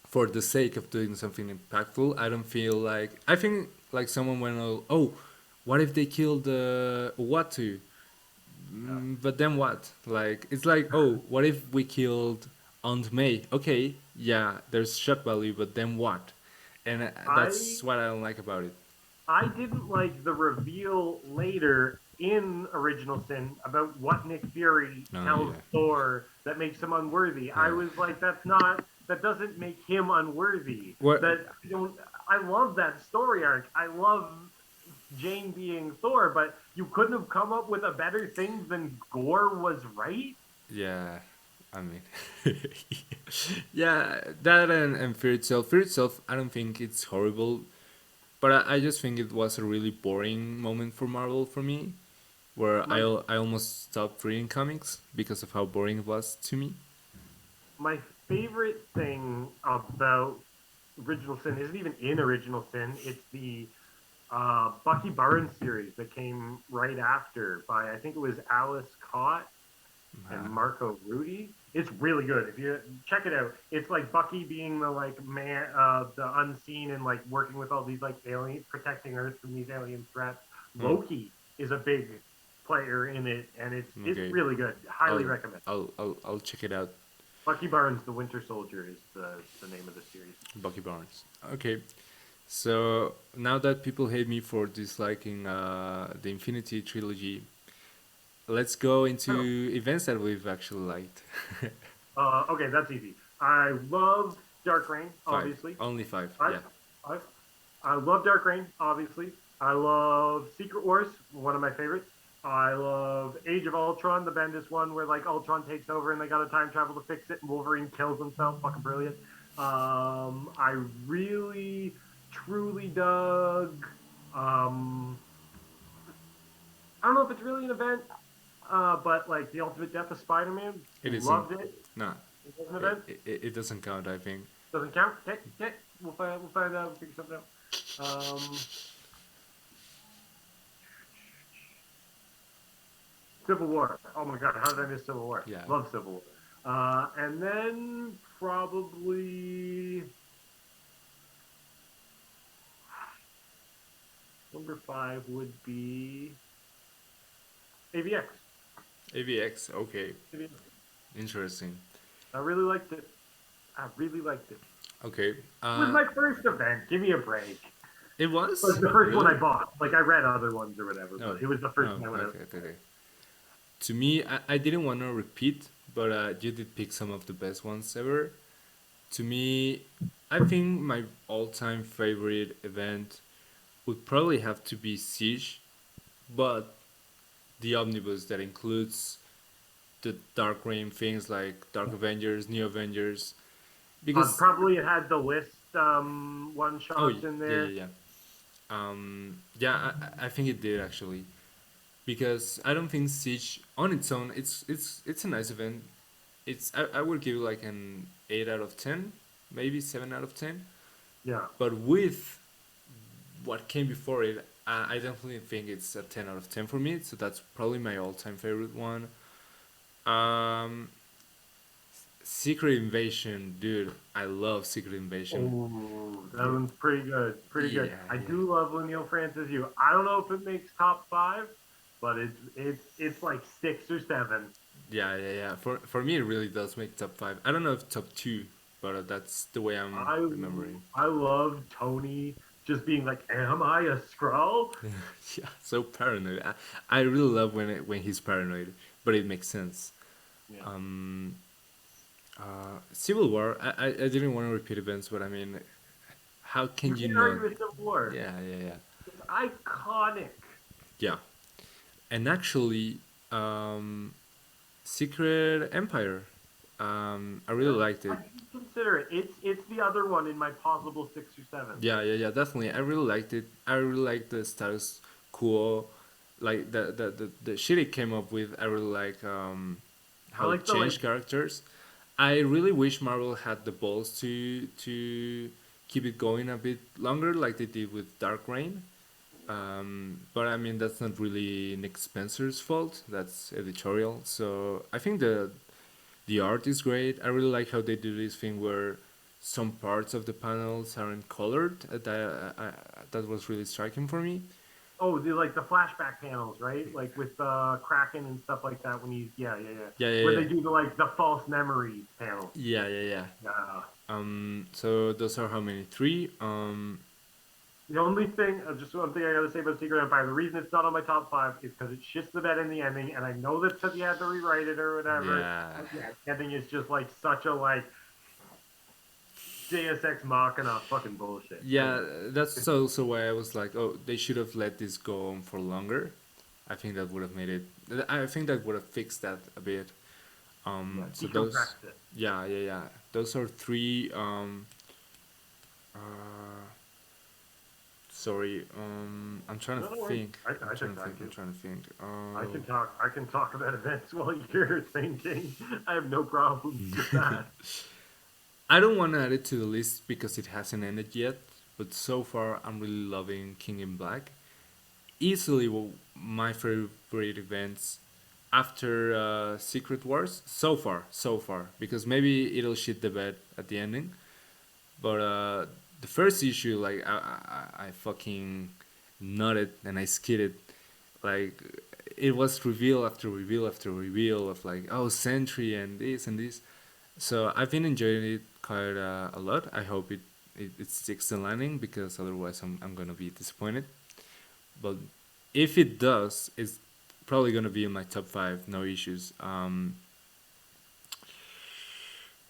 for the sake of doing something impactful. I don't feel like I think like someone went, oh, what if they killed Uatu? Yeah. But then what? Like it's like, oh, what if we killed Aunt May? Okay, yeah, there's shock value, but then what? And I that's what I don't like about it. I didn't like the reveal later in Original Sin about what Nick Fury No, tells yeah, Thor that makes him unworthy. I yeah. was like, that doesn't make him unworthy. What? That I don't I love that story arc. I love Jane being Thor, but you couldn't have come up with a better thing than Gore was right. Yeah, I mean, yeah, that and Fear itself. Fear itself, I don't think it's horrible, but I just think it was a really boring moment for Marvel for me, where My I almost stopped reading comics because of how boring it was to me. my favorite thing about Original Sin isn't even in Original Sin. It's the Bucky Barnes series that came right after by I think it was Alice Cott and Uh, Marco Rudy. It's really good. If you check it out, it's like Bucky being the like man, the unseen, and like working with all these like aliens, protecting Earth from these alien threats. hmm, Loki is a big player in it, and it's okay, really good. Highly recommend. I'll check it out. Bucky Barnes, the Winter Soldier, is the name of the series. Bucky Barnes. Okay, so now that people hate me for disliking the Infinity trilogy, let's go Oh, into events that we've actually liked. okay, that's easy. I love Dark Reign, Five. obviously. Only five. I, Yeah. I, I love Dark Reign, obviously. I love Secret Wars, one of my favorites. I love Age of Ultron, the Bendis one where like Ultron takes over and they got to time travel to fix it and Wolverine kills himself. Fucking brilliant. I really, truly dug. Um, I don't know if it's really an event, but like the Ultimate Death of Spider-Man, It isn't. loved it. No. It was an event. It doesn't count, I think. Doesn't count. Okay, okay. We'll find out. We'll figure something out. Um, Civil War. Oh my God, how did I miss Civil War? Yeah. Love Civil War. And then probably number five would be AVX. AVX. Okay. AVX. Interesting. I really liked it. I really liked it. Okay. It was my first event. Give me a break. It It was was the first one I really. bought. Like I read other ones or whatever, No. but it was the first No. one I went out. Okay. Okay. Okay. To me, I didn't want to repeat, but you did pick some of the best ones ever. To me, I think my all-time favorite event would probably have to be Siege, but the omnibus that includes the Dark Reign things like Dark Avengers, New Avengers, because Probably it had the list one oh shots in yeah, there. yeah, yeah. Yeah, I think it did actually, because I don't think Siege on its own it's a nice event. I would give it like an 8 out of 10, maybe 7 out of 10. Yeah. But with what came before it, I definitely think it's a 10 out of 10 for me. So that's probably my all-time favorite one. Um, Secret Invasion, dude, I love Secret Invasion. Oh, that one's pretty good. Pretty good. Yeah, I yeah, do love Lineal Francis you. I don't know if it makes top five, but it's like six or seven. yeah, yeah, yeah. For me, it really does make top five. I don't know if top two, but that's the way I'm I remembering. I love Tony just being like, "Am I a Skrull?" Yeah, so paranoid. I really love when he's paranoid, but it makes sense. Yeah. Um, Civil War. I didn't want to repeat events, but I mean, how You can you can't not? argue with Civil War. Yeah, yeah, yeah, It's iconic. yeah. And actually, Secret Empire. I really Yeah, liked I it. didn't consider it. It's the other one in my possible six or seven. Yeah, yeah, yeah. Definitely, I really liked it. I really liked the status quo, like the shit it came up with. I really like I how it like the like changed characters. I really wish Marvel had the balls to keep it going a bit longer, like they did with Dark Reign. But I mean, that's not really Nick Spencer's fault. That's editorial. So I think the art is great. I really like how they do this thing where some parts of the panels aren't colored. That was really striking for me. oh the like the flashback panels, right? Like with Kraken and stuff like that when he's yeah. Yeah, yeah, Where yeah, they do the like the false memories panels. yeah, yeah, yeah. Yeah. So those are how many? Three. The only thing, just one thing I gotta say about Secret Empire, the reason it's not on my top five is because it shits the bed in the ending, and I know that's because you had to rewrite it or whatever. Yeah, But yeah, the ending is just like such a like Deus Ex Machina fucking bullshit. yeah. Anyway, That's also why I was like, oh, they should have let this go on for longer. I think that would have made it. I think that would have fixed that a bit. yeah, So those, decompressed it. yeah, yeah, yeah. Those are three. Uh, Sorry. I'm trying to No, no worries. think. I'm I trying think to I think. I'm can. trying to think. I can talk. I can talk about events while you're thinking. I have no problems with that. I don't want to add it to the list because it hasn't ended yet. But so far, I'm really loving King in Black. Easily my favorite events after Secret Wars so far. So far, because maybe it'll shit the bed at the ending. But the first issue, like I fucking nutted and I skidded. Like it was reveal after reveal after reveal of like, oh, Sentry and this and this. So I've been enjoying it quite a lot. I hope it sticks the landing because otherwise I'm gonna be disappointed. But if it does, it's probably gonna be in my top five, no issues.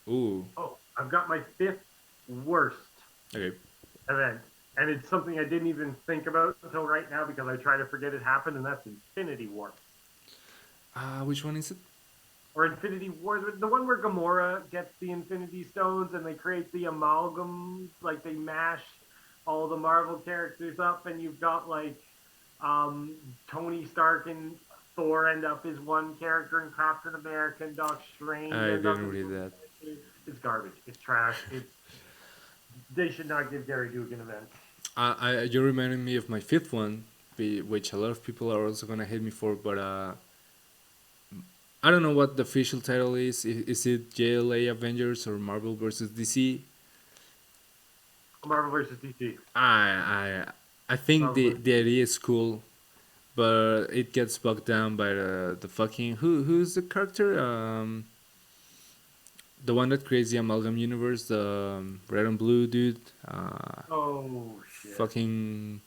Ooh, Oh, I've got my fifth worst okay. event, and it's something I didn't even think about until right now because I try to forget it happened, and that's Infinity War. Which one is it? Or Infinity Wars, the one where Gamora gets the Infinity Stones and they create the amalgam, like they mash all the Marvel characters up, and you've got like Tony Stark and Thor end up as one character, and Captain America and Doc Strange I end up didn't as read one that. character. It's garbage. It's trash. It's they should not give Gary Dugan events. You're reminding me of my fifth one, which a lot of people are also gonna hate me for, but I don't know what the official title is. Is it JLA Avengers or Marvel versus DC? Marvel versus DC. I think Marvel versus the idea is cool, but it gets bogged down by the fucking who's the character? The one that creates the amalgam universe, the red and blue dude. Oh shit. Fucking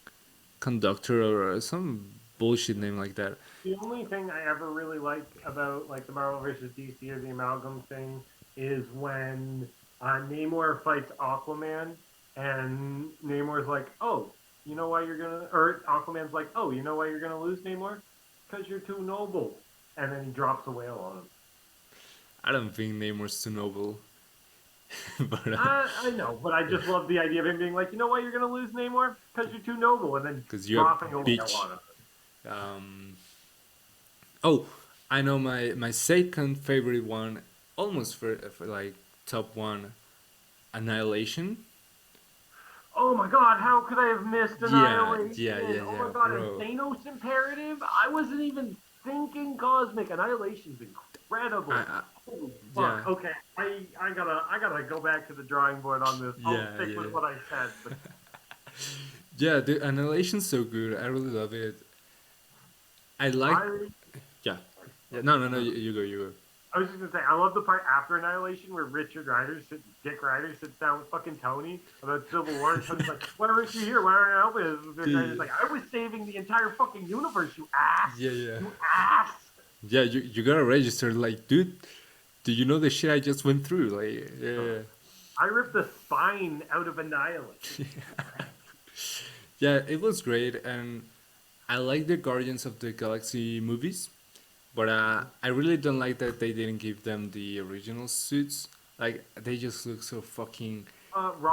conductor or some bullshit name like that. The only thing I ever really like about like the Marvel versus DC or the amalgam thing is when Namor fights Aquaman, and Namor's like, "Oh, you know why you're gonna," or Aquaman's like, "Oh, you know why you're gonna lose, Namor? Because you're too noble." And then he drops a whale on him. I don't think Namor's too noble, but I know, but I just love the idea of him being like, "You know why you're gonna lose, Namor? Because you're too noble," and then because you're dropping a a whale bitch. on him. Um, oh, I know my second favorite one, almost for like top one, Annihilation. Oh my god, how could I have missed Yeah, Annihilation? yeah, yeah, Oh yeah, my god, and bro. Thanos Imperative? I wasn't even thinking Cosmic. Annihilation's incredible. I Holy fuck. yeah, Okay, I gotta go back to the drawing board on this. I'll yeah, stick with yeah, what I said, but yeah. The Annihilation's so good. I really love it. I like. I Yeah, yeah. sorry, No, no, no. no, no. You go, you go. I was just gonna say I love the part after Annihilation where Dick Ryder sits down with fucking Tony about Civil War, and Tony's like, "Why aren't you here? Why aren't you helping us?" And Dick Ryder's Yeah, like, "I was saving the entire fucking universe, you ass, yeah, yeah. you ass." Yeah, you gotta register. Like, dude, do you know the shit I just went through? Like, yeah, I ripped the spine out of Annihilus. yeah. It was great, and I like the Guardians of the Galaxy movies, but I really don't like that they didn't give them the original suits. Like, they just look so fucking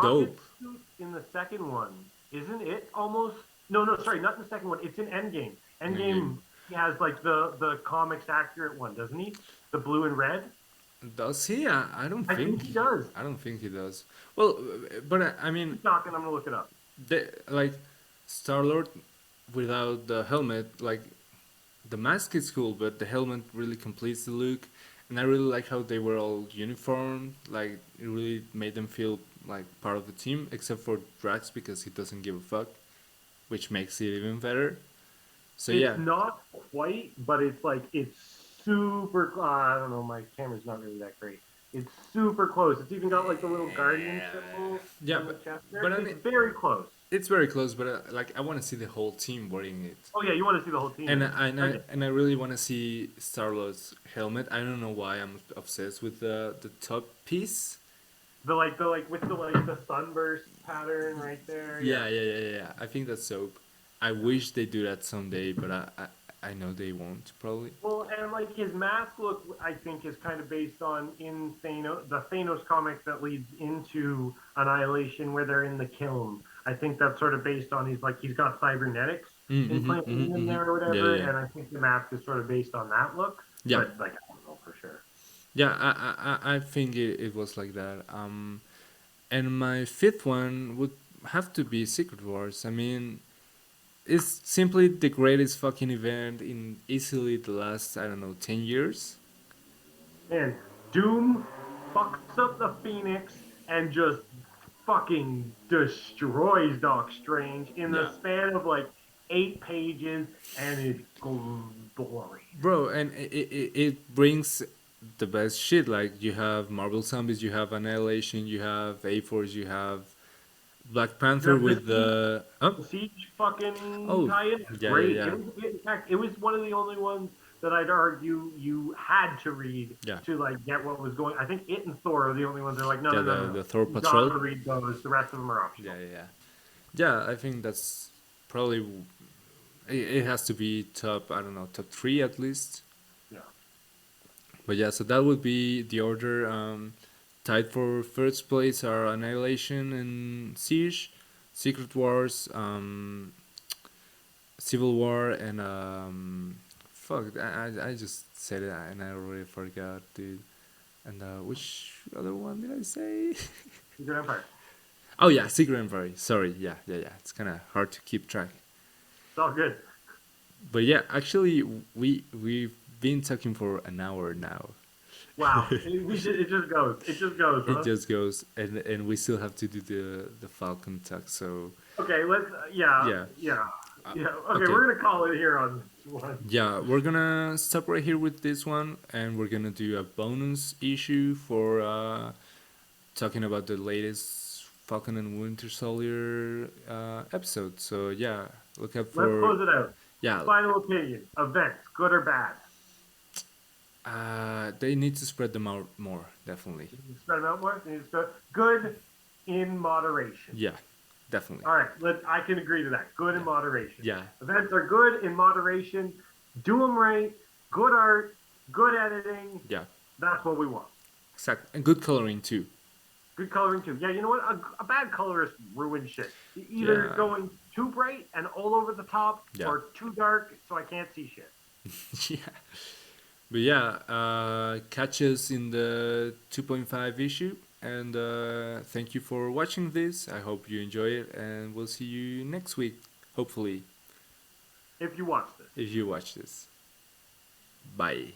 dope. Rocket's suit in the second one, isn't it almost? No, no, sorry, not in the second one. It's in Endgame. In the game. Endgame, he has like the comics accurate one, doesn't he? The blue and red. Does he? I don't I think think he does. I don't think he does. Well, but I mean, Keep talking. I'm gonna look it up. like Star Lord without the helmet, like the mask is cool, but the helmet really completes the look. And I really like how they were all uniform. Like it really made them feel like part of the team, except for Drax because he doesn't give a fuck, which makes it even better. So It's yeah, not quite, but it's super. I don't know. My camera's not really that great. It's super close. It's even got like the little guardian symbol yeah, on the chest there. but I It's mean, very close. it's very close. But like, I want to see the whole team wearing it. Oh yeah, you want to see the whole team And in it. I get. I really want to see Star Lord's helmet. I don't know why I'm obsessed with the top piece. The with the sunburst pattern right there. Yeah. Yeah, yeah, yeah, yeah. I think that's soap. I wish they do that someday, but I know they won't probably. Well, and like his mask look, I think is kind of based on in Thanos, the Thanos comic that leads into Annihilation, where they're in the kiln. I think that's sort of based on he's got cybernetics Mm-hmm, implanted mm-hmm, in mm-hmm. there or Yeah, whatever, yeah, and I think the mask is sort of based on that look. yeah, But like, I don't know for sure. yeah. I think it was like that. And my fifth one would have to be Secret Wars. I mean, it's simply the greatest fucking event in easily the last, I don't know, 10 years. And Doom fucks up the Phoenix and just fucking destroys Doc Strange in the Yeah, span of like 8 pages, and it's glorious. bro, and it brings the best shit. Like you have Marvel Zombies, you have Annihilation, you have A Force, you have Black You Panther have with the the Siege fucking oh tie-in is yeah, great. yeah, In fact, it was one of the only ones that I'd argue you had to read yeah, to like get what was going. I think it and Thor are the only ones that are like, no, yeah. no, no, no, The no. Thor You gotta Patrol. read those. The rest of them are Yeah, optional. yeah, yeah. Yeah, I think that's probably it has to be top. I don't know, top three at least. Yeah. But yeah, so that would be the order. Tied for first place are Annihilation and Siege, Secret Wars, Civil War, and fuck, I just said it and I already forgot, dude. And which other one did I say? Secret Empire. Oh yeah, Secret Empire. Sorry, yeah, yeah, yeah. It's kind of hard to keep track. It's all good. But yeah, actually, we've been talking for an hour now. Wow, it just goes. It just goes, It huh? just goes, and we still have to do the Falcon talk. So Okay, let's. Yeah, yeah, yeah, uh, yeah. Okay, okay, we're gonna call it here on this one. yeah, we're gonna stop right here with this one, and we're gonna do a bonus issue for talking about the latest Falcon and Winter Soldier episode. So yeah, look out Let's for close it out. yeah. Final opinion: events, good or bad? They need to spread them out more, definitely. You need to spread them out more. You need to spread good in moderation. Yeah, definitely. All right, I can agree to that. Good in Yeah, moderation. yeah, Events are good in moderation. Do them right. Good art, good editing. yeah. That's what we want. Exactly, and good coloring too. Good coloring too. Yeah, you know what? A bad colorist ruins shit. Either Yeah, going too bright and all over the top, yeah, or too dark so I can't see shit. yeah. But yeah, catch us in the 2.5 issue, and thank you for watching this. I hope you enjoy it, and we'll see you next week, hopefully, If you watch this. if you watch this. Bye.